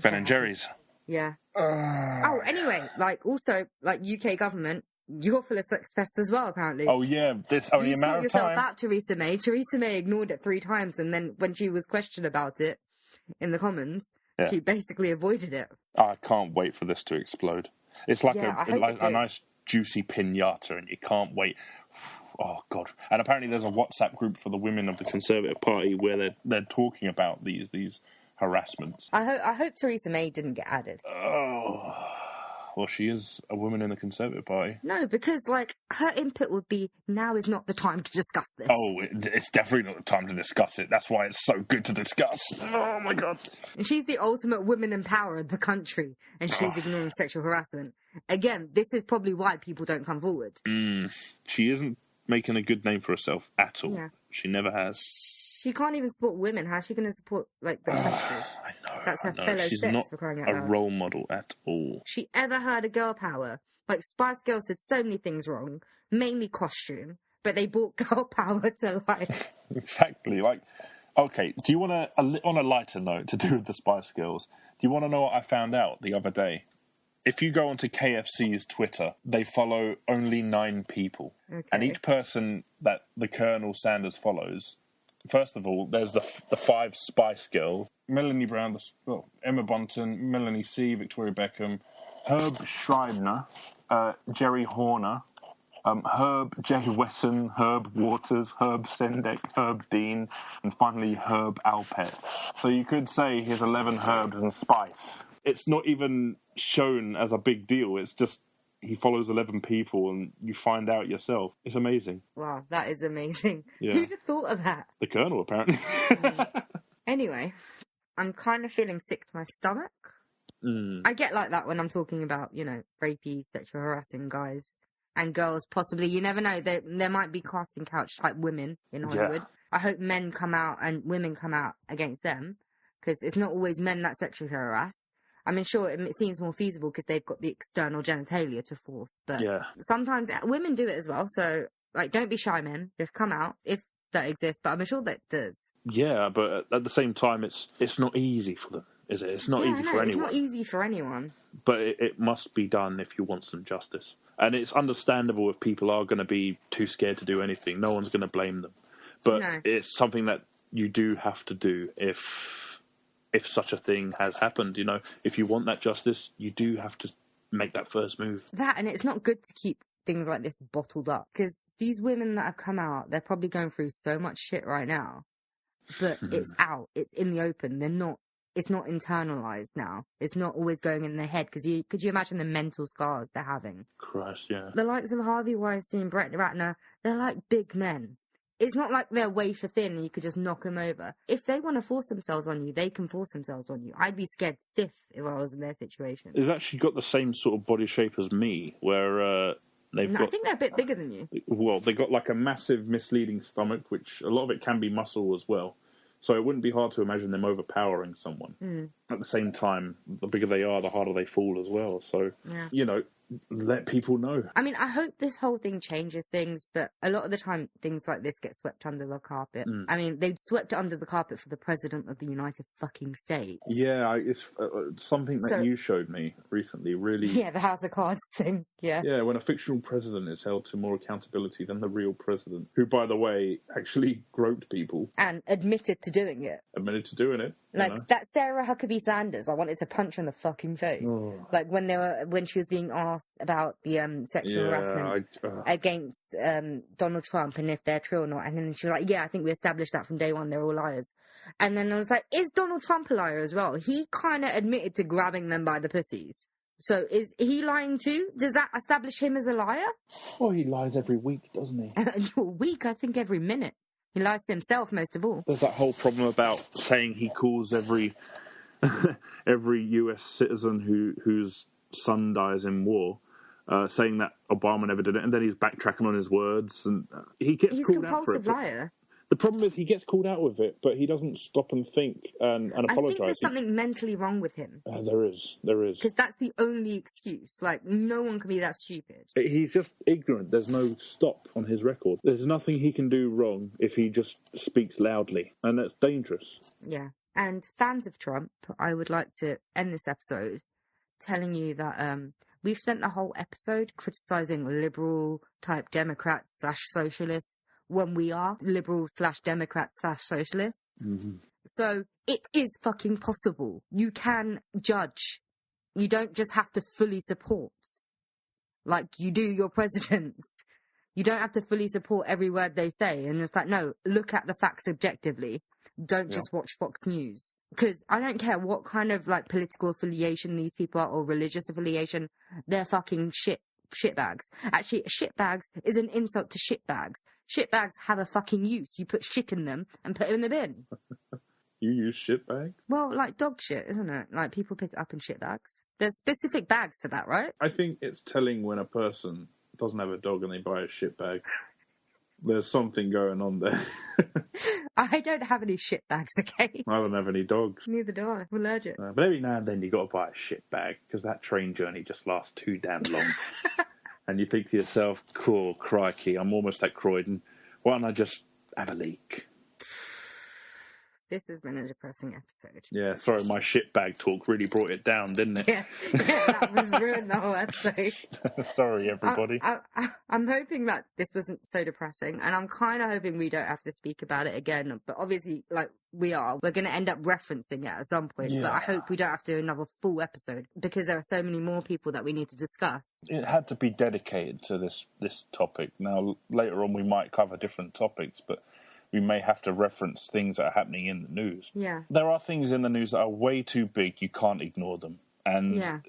Ben and Jerry's. Yeah. Oh, anyway, also, UK government, you're full of success as well, apparently. Oh, yeah. This only you amount of sort time. yourself out, Theresa May. Theresa May ignored it 3 times, and then when she was questioned about it in the Commons, she basically avoided it. I can't wait for this to explode. It's like a nice juicy piñata, and you can't wait. Oh, God. And apparently there's a WhatsApp group for the women of the Conservative Party where they're talking about these harassments. I hope Theresa May didn't get added. Oh, well, she is a woman in the Conservative Party. No, because, her input would be, now is not the time to discuss this. Oh, it's definitely not the time to discuss it. That's why it's so good to discuss. Oh, my God. And she's the ultimate woman in power of the country, and she's ignoring sexual harassment. Again, this is probably why people don't come forward. She isn't making a good name for herself at all. Yeah. She never has. She can't even support women. How's she going to support, the country? I know. That's her fellow She's sex, not for crying out a loud. role model at all. She ever heard of girl power? Spice Girls did so many things wrong, mainly costume, but they brought girl power to life. Exactly. Okay, do you want to, on a lighter note to do with the Spice Girls, do you want to know what I found out the other day? If you go onto KFC's Twitter, they follow only 9 people. Okay. And each person that the Colonel Sanders follows, first of all, there's the 5 Spice Girls. Melanie Brown, Emma Bunton, Melanie C, Victoria Beckham, Herb Schreibner, Jerry Horner, Herb J. Wesson, Herb Waters, Herb Sendek, Herb Dean, and finally Herb Alpert. So you could say here's 11 herbs and spice. It's not even shown as a big deal. It's just he follows 11 people and you find out yourself. It's amazing. Wow, that is amazing. Yeah. Who'd have thought of that? The Colonel, apparently. Anyway, I'm kind of feeling sick to my stomach. I get like that when I'm talking about, rapey, sexual harassing guys and girls, possibly. You never know. There might be casting couch type women in Hollywood. Yeah. I hope men come out and women come out against them, because it's not always men that sexually harass. I mean, sure, it seems more feasible because they've got the external genitalia to force, but sometimes women do it as well. So, don't be shy, men. Just come out if that exists, but I'm sure that does. Yeah, but at the same time, it's not easy for them, is it? It's not easy for anyone. It's not easy for anyone. But it must be done if you want some justice. And it's understandable if people are going to be too scared to do anything. No one's going to blame them. But it's something that you do have to do if such a thing has happened. If you want that justice, you do have to make that first move. And it's not good to keep things like this bottled up, because these women that have come out, they're probably going through so much shit right now, but it's out, it's in the open. It's not internalized now. It's not always going in their head, because could you imagine the mental scars they're having? Christ, yeah. The likes of Harvey Weinstein, Brett Ratner, they're like big men. It's not like they're wafer thin and you could just knock them over. If they want to force themselves on you, they can force themselves on you. I'd be scared stiff if I was in their situation. He's actually got the same sort of body shape as me, where They've I got, think they're a bit bigger than you. well, they got like a massive misleading stomach, which a lot of it can be muscle as well. So it wouldn't be hard to imagine them overpowering someone. At the same time, the bigger they are, the harder they fall as well. So, Yeah. Let people know. I mean, I hope this whole thing changes things, but a lot of the time, things like this get swept under the carpet. I mean, they'd swept it under the carpet for the President of the United fucking States. Yeah, it's something that you showed me recently, really. Yeah, the House of Cards thing, yeah. Yeah, when a fictional president is held to more accountability than the real president, who, by the way, actually groped people. And admitted to doing it. Admitted to doing it. Like, that Sarah Huckabee Sanders, I wanted to punch her in the fucking face. Oh. Like, when she was being asked about the sexual harassment against Donald Trump and if they're true or not. And then she was like, yeah, I think we established that from day one, they're all liars. And then I was like, is Donald Trump a liar as well? He kind of admitted to grabbing them by the pussies. So is he lying too? Does that establish him as a liar? Oh, he lies every week, doesn't he? A week, I think every minute. He lies to himself most of all. There's that whole problem about saying he calls every US citizen whose son dies in war, saying that Obama never did it, and then he's backtracking on his words, and he's a compulsive liar. The problem is he gets called out with it, but he doesn't stop and think and apologise. I think there's something mentally wrong with him. There is. Because that's the only excuse. Like, no one can be that stupid. He's just ignorant. There's no stop on his record. There's nothing he can do wrong if he just speaks loudly, and that's dangerous. Yeah. And fans of Trump, I would like to end this episode telling you that we've spent the whole episode criticising liberal-type Democrats/socialists when we are liberal/Democrats/socialists. So it is fucking possible. You can judge. You don't just have to fully support like you do your presidents. You don't have to fully support every word they say. And it's like, no, look at the facts objectively. Don't just watch Fox News. Because I don't care what kind of like political affiliation these people are or religious affiliation. They're fucking shitbags. Actually, shitbags is an insult to shitbags. Shitbags have a fucking use. You put shit in them and put it in the bin. You use shitbag? Well, like dog shit, isn't it? Like people pick it up in shitbags. There's specific bags for that, right? I think it's telling when a person doesn't have a dog and they buy a shitbag. There's something going on there. I don't have any shitbags, okay? I don't have any dogs. Neither do I. I'm allergic. But every now and then you got to buy a shitbag because that train journey just lasts too damn long. And you think to yourself, cool, crikey, I'm almost at Croydon. Why don't I just have a leak? This has been a depressing episode. Yeah, sorry, my shitbag talk really brought it down, didn't it? Yeah, that was ruined the whole episode. Sorry, everybody. I'm hoping that this wasn't so depressing, and I'm kind of hoping we don't have to speak about it again, but obviously, like, we're going to end up referencing it at some point, but I hope we don't have to do another full episode, because there are so many more people that we need to discuss. It had to be dedicated to this topic. Now, later on we might cover different topics, but we may have to reference things that are happening in the news. Yeah. There are things in the news that are way too big, you can't ignore them. And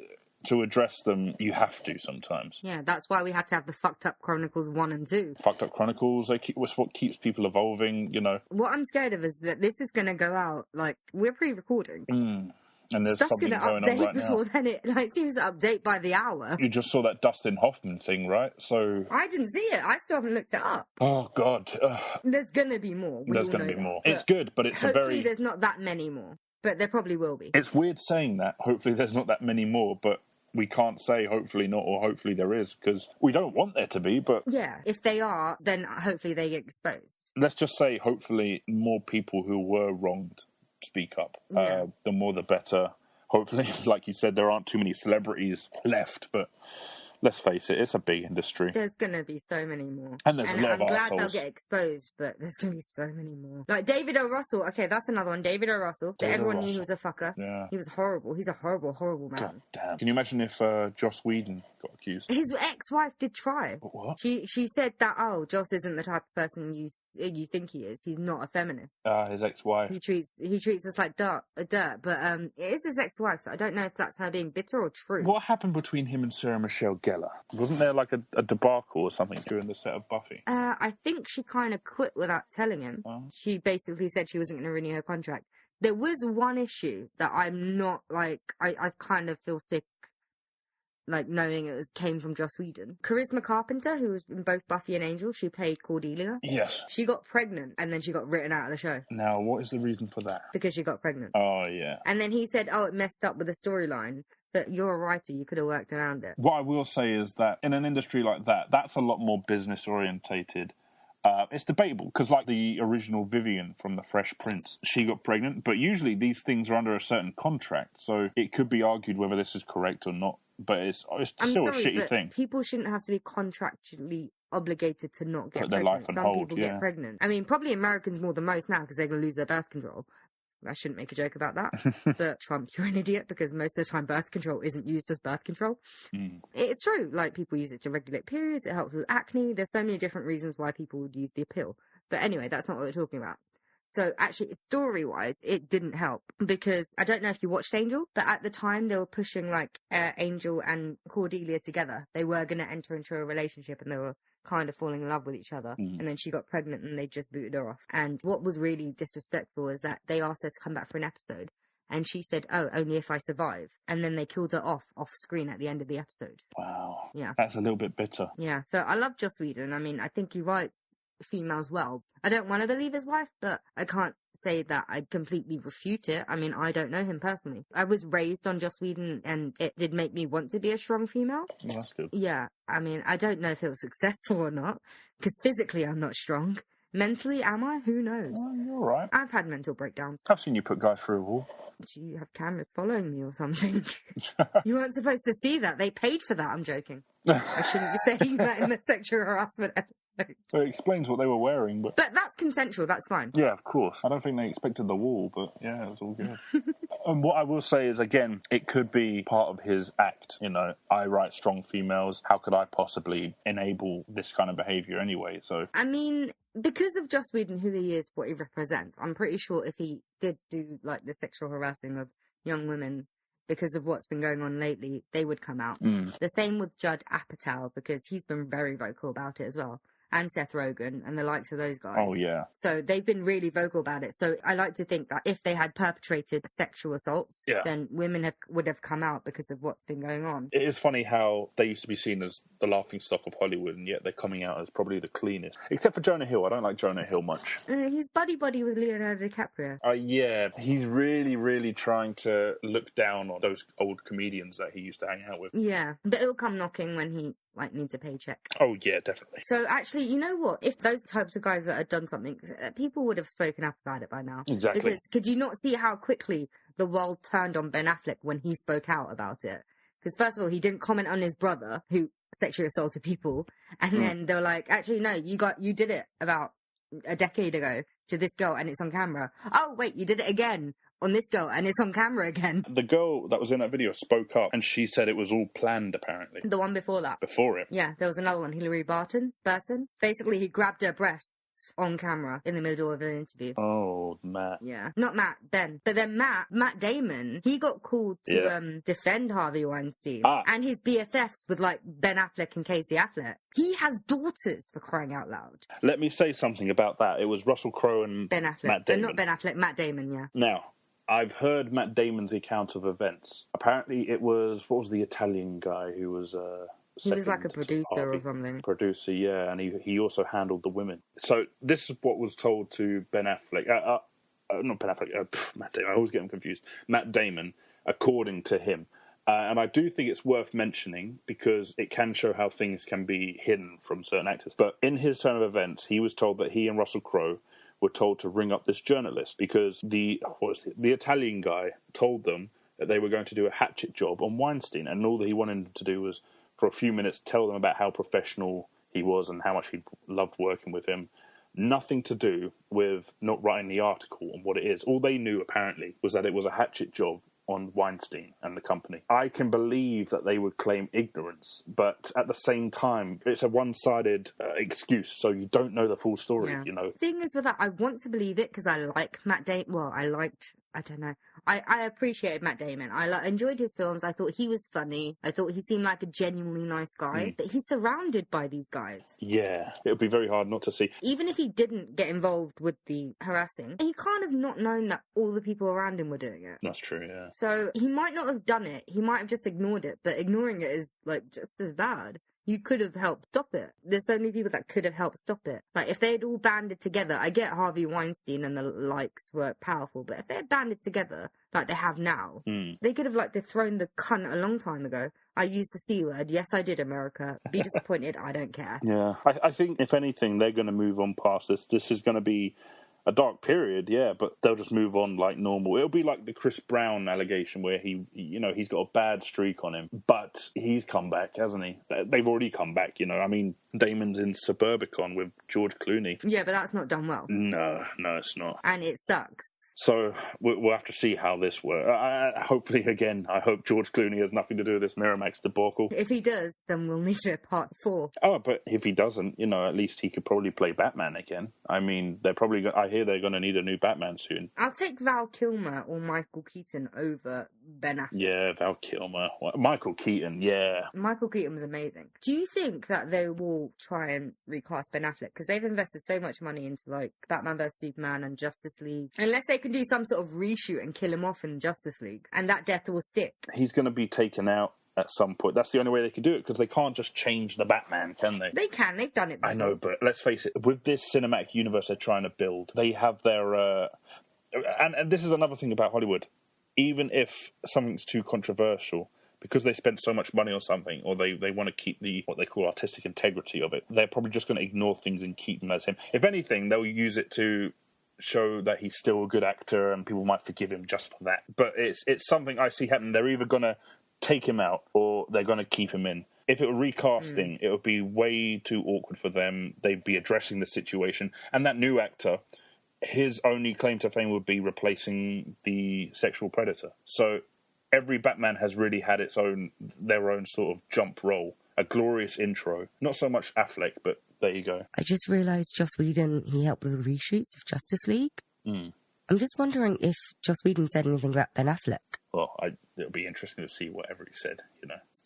to address them, you have to sometimes. Yeah, that's why we had to have the Fucked Up Chronicles 1 and 2. Fucked Up Chronicles, it's what keeps people evolving, you know. What I'm scared of is that this is going to go out, like, we're pre-recording. And there's Stuff's something going to going update on right before now. then. It seems to update by the hour. You just saw that Dustin Hoffman thing, right? So I didn't see it. I still haven't looked it up. Oh, God. There's going to be more. There's going to be more. It's good, but it's hopefully there's not that many more. But there probably will be. It's weird saying that. Hopefully there's not that many more, but we can't say hopefully not or hopefully there is, because we don't want there to be, but yeah, if they are, then hopefully they get exposed. Let's just say hopefully more people who were wronged speak up. The more the better. Hopefully, like you said, there aren't too many celebrities left, but let's face it, it's a big industry. There's going to be so many more. And there's a lot of I'm glad assholes. they'll get exposed, but there's going to be so many more. Like David O. Russell. Okay, that's another one. David O. Russell. Everyone knew he was a fucker. Yeah. He was horrible. He's a horrible, horrible man. God damn. Can you imagine if Joss Whedon got accused? His ex-wife did try. What? She said that, Joss isn't the type of person you think he is. He's not a feminist. His ex-wife. He treats us like dirt, but it is his ex-wife, so I don't know if that's her being bitter or true. What happened between him and Sarah Michelle Gellar? Wasn't there like a debacle or something during the set of Buffy? I think she kind of quit without telling him. Oh. She basically said she wasn't going to renew her contract. There was one issue that I'm not like, I kind of feel sick like knowing came from Joss Whedon. Charisma Carpenter, who was in both Buffy and Angel, she played Cordelia. Yes. She got pregnant and then she got written out of the show. Now, what is the reason for that? Because she got pregnant. Oh, yeah. And then he said, it messed up with the storyline. But you're a writer, you could have worked around it. What I will say is that in an industry like that, that's a lot more business orientated. It's debatable because, like the original Vivian from The Fresh Prince, she got pregnant, but usually these things are under a certain contract, so it could be argued whether this is correct or not. But it's still a shitty thing. People shouldn't have to be contractually obligated to not get Put their pregnant. life on Some hold, people get pregnant. I mean, probably Americans more than most now because they're going to lose their birth control. I shouldn't make a joke about that. But Trump, you're an idiot because most of the time birth control isn't used as birth control. It's true. Like, people use it to regulate periods. It helps with acne. There's so many different reasons why people would use the pill. But anyway, that's not what we're talking about. So actually, story-wise, it didn't help because I don't know if you watched Angel, but at the time they were pushing like Angel and Cordelia together. They were going to enter into a relationship and they were kind of falling in love with each other. And then she got pregnant and they just booted her off. And what was really disrespectful is that they asked her to come back for an episode. And she said, only if I survive. And then they killed her off screen at the end of the episode. Wow. Yeah. That's a little bit bitter. Yeah. So I love Joss Whedon. I mean, I think he writes females well. I don't want to believe his wife, but I can't say that I completely refute it. I mean, I don't know him personally. I was raised on Joss Whedon and it did make me want to be a strong female. Well, that's good. Yeah. I mean, I don't know if it was successful or not because physically I'm not strong. Mentally, am I? Who knows? Well, you're all right. I've had mental breakdowns. I've seen you put guys through a wall. Do you have cameras following me or something? You weren't supposed to see that. They paid for that. I'm joking. I shouldn't be saying that in the sexual harassment episode. So it explains what they were wearing, but that's consensual. That's fine. yeah, of course. I don't think they expected the wall, but yeah, it was all good. And what I will say is, again, it could be part of his act. You know, I write strong females. How could I possibly enable this kind of behaviour anyway? So I mean, because of Joss Whedon, who he is, what he represents, I'm pretty sure if he did do like the sexual harassing of young women because of what's been going on lately, they would come out. The same with Judd Apatow because he's been very vocal about it as well. And Seth Rogen and the likes of those guys. oh yeah, So they've been really vocal about it. So I like to think that if they had perpetrated sexual assaults, then women would have come out because of what's been going on. it is funny how they used to be seen as the laughingstock of Hollywood, and yet they're coming out as probably the cleanest. Except for Jonah Hill. I don't like Jonah Hill much. He's buddy with Leonardo DiCaprio. Yeah, he's really trying to look down on those old comedians that he used to hang out with. Yeah, but it'll come knocking when he needs a paycheck. Oh yeah, definitely. So actually, you know what? If those types of guys that had done something, people would have spoken up about it by now. Exactly. Because could you not see how quickly the world turned on Ben Affleck when he spoke out about it? Because first of all, he didn't comment on his brother who sexually assaulted people, and then they were like, "Actually, no, you did it about a decade ago to this girl, and it's on camera. Oh wait, you did it again on this girl, and it's on camera again." The girl that was in that video spoke up, and she said it was all planned, apparently. The one before that. Before it. Yeah, there was another one, Hilary Burton. Basically, he grabbed her breasts on camera in the middle of an interview. Oh, Matt. Yeah. Not Matt, Ben. But then Matt Damon, he got called to defend Harvey Weinstein and his BFFs with like Ben Affleck and Casey Affleck. He has daughters, for crying out loud. Let me say something about that. It was Russell Crowe and Ben Affleck. Matt Damon. Not Ben Affleck, Matt Damon, yeah. Now, I've heard Matt Damon's account of events. Apparently it was, what was the Italian guy who was he was like a producer or something. Producer, yeah, and he also handled the women. So this is what was told to Ben Affleck. Not Ben Affleck, Matt Damon. I always get him confused. Matt Damon, according to him. And I do think it's worth mentioning because it can show how things can be hidden from certain actors. But in his turn of events, he was told that he and Russell Crowe were told to ring up this journalist because the Italian guy told them that they were going to do a hatchet job on Weinstein, and all that he wanted them to do was, for a few minutes, tell them about how professional he was and how much he loved working with him. Nothing to do with not writing the article and what it is. All they knew, apparently, was that it was a hatchet job on Weinstein and the company. I can believe that they would claim ignorance, but at the same time, it's a one-sided excuse, so you don't know the full story, you know. The thing is with that, I want to believe it because I like Matt Damon. Well, I I appreciated Matt Damon. I enjoyed his films. I thought he was funny. I thought he seemed like a genuinely nice guy. But he's surrounded by these guys. Yeah, it would be very hard not to see. Even if he didn't get involved with the harassing, he can't have not known that all the people around him were doing it. That's true, yeah. So he might not have done it. He might have just ignored it. But ignoring it is, like, just as bad. You could have helped stop it. There's so many people that could have helped stop it. Like, if they had all banded together, I get Harvey Weinstein and the likes were powerful, but if they had banded together, like they have now, they could have, like, thrown the cunt a long time ago. I used the C word. Yes, I did, America. Be disappointed. I don't care. Yeah. I think, if anything, they're going to move on past this. This is going to be a dark period, yeah, but they'll just move on like normal. It'll be like the Chris Brown allegation where he's got a bad streak on him, but he's come back, hasn't he? They've already come back, I mean, Damon's in Suburbicon with George Clooney. Yeah, but that's not done well. No, it's not. And it sucks. So we'll have to see how this works. Hopefully, again, I hope George Clooney has nothing to do with this Miramax debacle. If he does, then we'll need a part 4. Oh, but if he doesn't, at least he could probably play Batman again. I mean, they're probably I hear they're going to need a new Batman soon. I'll take Val Kilmer or Michael Keaton over Ben Affleck. Yeah, Val Kilmer. Michael Keaton, yeah. Michael Keaton was amazing. Do you think that they will try and recast Ben Affleck? Because they've invested so much money into, like, Batman vs Superman and Justice League. Unless they can do some sort of reshoot and kill him off in Justice League. And that death will stick. He's going to be taken out at some point. That's the only way they can do it, because they can't just change the Batman, can they? They can. They've done it before. I know, but let's face it. With this cinematic universe they're trying to build, they have their... And this is another thing about Hollywood. Even if something's too controversial, because they spent so much money on something, or they want to keep what they call artistic integrity of it, they're probably just going to ignore things and keep them as him. If anything, they'll use it to show that he's still a good actor and people might forgive him just for that. But it's something I see happen. They're either going to take him out or they're going to keep him in. If it were recasting, it would be way too awkward for them. They'd be addressing the situation. And that new actor, his only claim to fame would be replacing the sexual predator. So every Batman has really had their own sort of jump role, a glorious intro. Not so much Affleck, but there you go. I just realised Joss Whedon, he helped with the reshoots of Justice League. I'm just wondering if Joss Whedon said anything about Ben Affleck. Well, it'll be interesting to see whatever he said,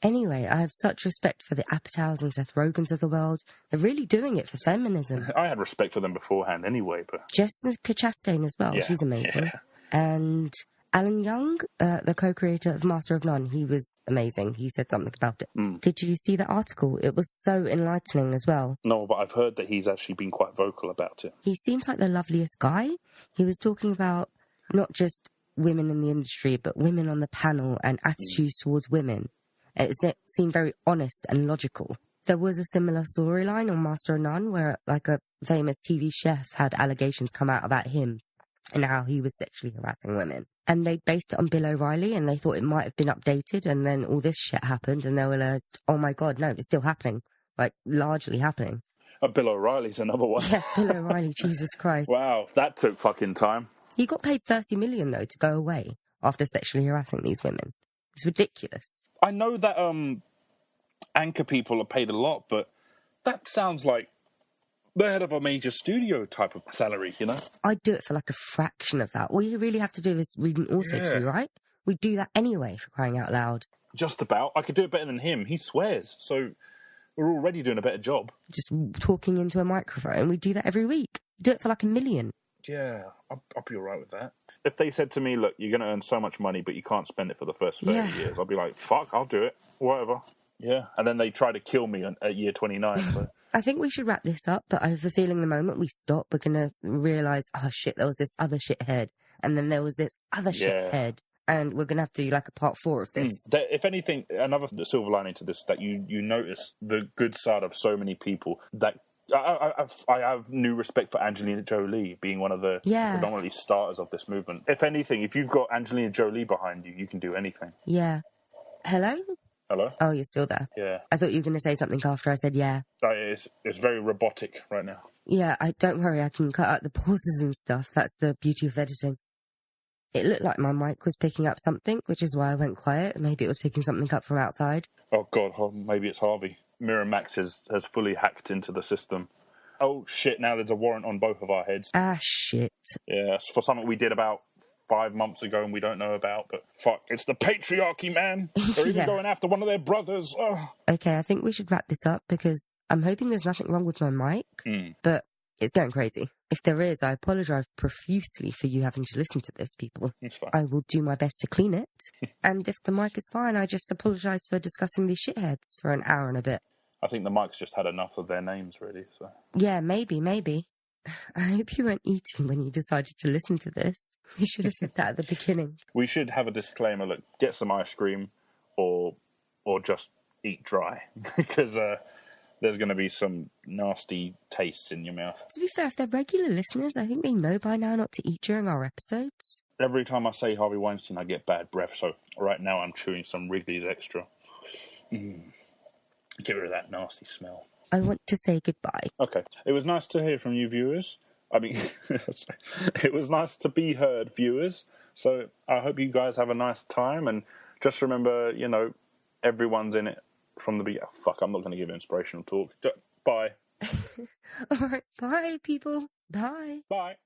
Anyway, I have such respect for the Apatows and Seth Rogans of the world. They're really doing it for feminism. I had respect for them beforehand anyway, but... Jessica Chastain as well, she's amazing. Yeah. And Alan Young, the co-creator of Master of None, he was amazing. He said something about it. Did you see the article? It was so enlightening as well. No, but I've heard that he's actually been quite vocal about it. He seems like the loveliest guy. He was talking about not just women in the industry, but women on the panel and attitudes towards women. It seemed very honest and logical. There was a similar storyline on Master of None where, like, a famous TV chef had allegations come out about him and how he was sexually harassing women. And they based it on Bill O'Reilly, and they thought it might have been updated, and then all this shit happened, and they realised, oh my God, no, it's still happening. Like, largely happening. Bill O'Reilly's another one. Yeah, Bill O'Reilly, Jesus Christ. Wow, that took fucking time. He got paid $30 million, though, to go away after sexually harassing these women. It's ridiculous. I know that anchor people are paid a lot, but that sounds like the head of a major studio type of salary, I'd do it for like a fraction of that. All you really have to do is read an auto cue, right? We do that anyway, for crying out loud. Just about. I could do it better than him. He swears, so we're already doing a better job. Just talking into a microphone. We do that every week. Do it for like $1 million. Yeah, I'll be all right with that. If they said to me, look, you're going to earn so much money, but you can't spend it for the first 30 years, I'll be like, fuck, I'll do it. Whatever. Yeah. And then they try to kill me at year 29. So. I think we should wrap this up, but I have a feeling the moment we stop, we're going to realise, oh shit, there was this other shithead. And then there was this other shithead. And we're going to have to do like a part 4 of this. If anything, another silver lining to this, that you notice the good side of so many people that... I have new respect for Angelina Jolie being one of the predominantly starters of this movement. If anything, if you've got Angelina Jolie behind you, you can do anything. Yeah. Hello? Hello? Oh, you're still there. Yeah. I thought you were going to say something after I said yeah. It's very robotic right now. Yeah, don't worry, I can cut out the pauses and stuff. That's the beauty of editing. It looked like my mic was picking up something, which is why I went quiet. Maybe it was picking something up from outside. Oh, God, maybe it's Harvey. Miramax has fully hacked into the system. Oh, shit, now there's a warrant on both of our heads. Ah, shit. Yeah, it's for something we did about 5 months ago and we don't know about, but fuck, it's the patriarchy, man. They're even Yeah. going after one of their brothers. Oh. Okay, I think we should wrap this up because I'm hoping there's nothing wrong with my mic, but it's going crazy. If there is, I apologise profusely for you having to listen to this, people. It's fine. I will do my best to clean it. And if the mic is fine, I just apologise for discussing these shitheads for an hour and a bit. I think the mic's just had enough of their names, really. So Yeah, maybe. I hope you weren't eating when you decided to listen to this. You should have said that at the beginning. we should have a disclaimer: look, get some ice cream, or just eat dry, because there's going to be some nasty tastes in your mouth. To be fair, if they're regular listeners, I think they know by now not to eat during our episodes. Every time I say Harvey Weinstein, I get bad breath. So right now, I'm chewing some Wrigley's Extra. Get rid of that nasty smell. I want to say goodbye. Okay. It was nice to hear from you, viewers. I mean, it was nice to be heard, viewers. So I hope you guys have a nice time. And just remember, everyone's in it from the beginning. Fuck, I'm not going to give inspirational talk. Bye. All right, bye, people. Bye. Bye.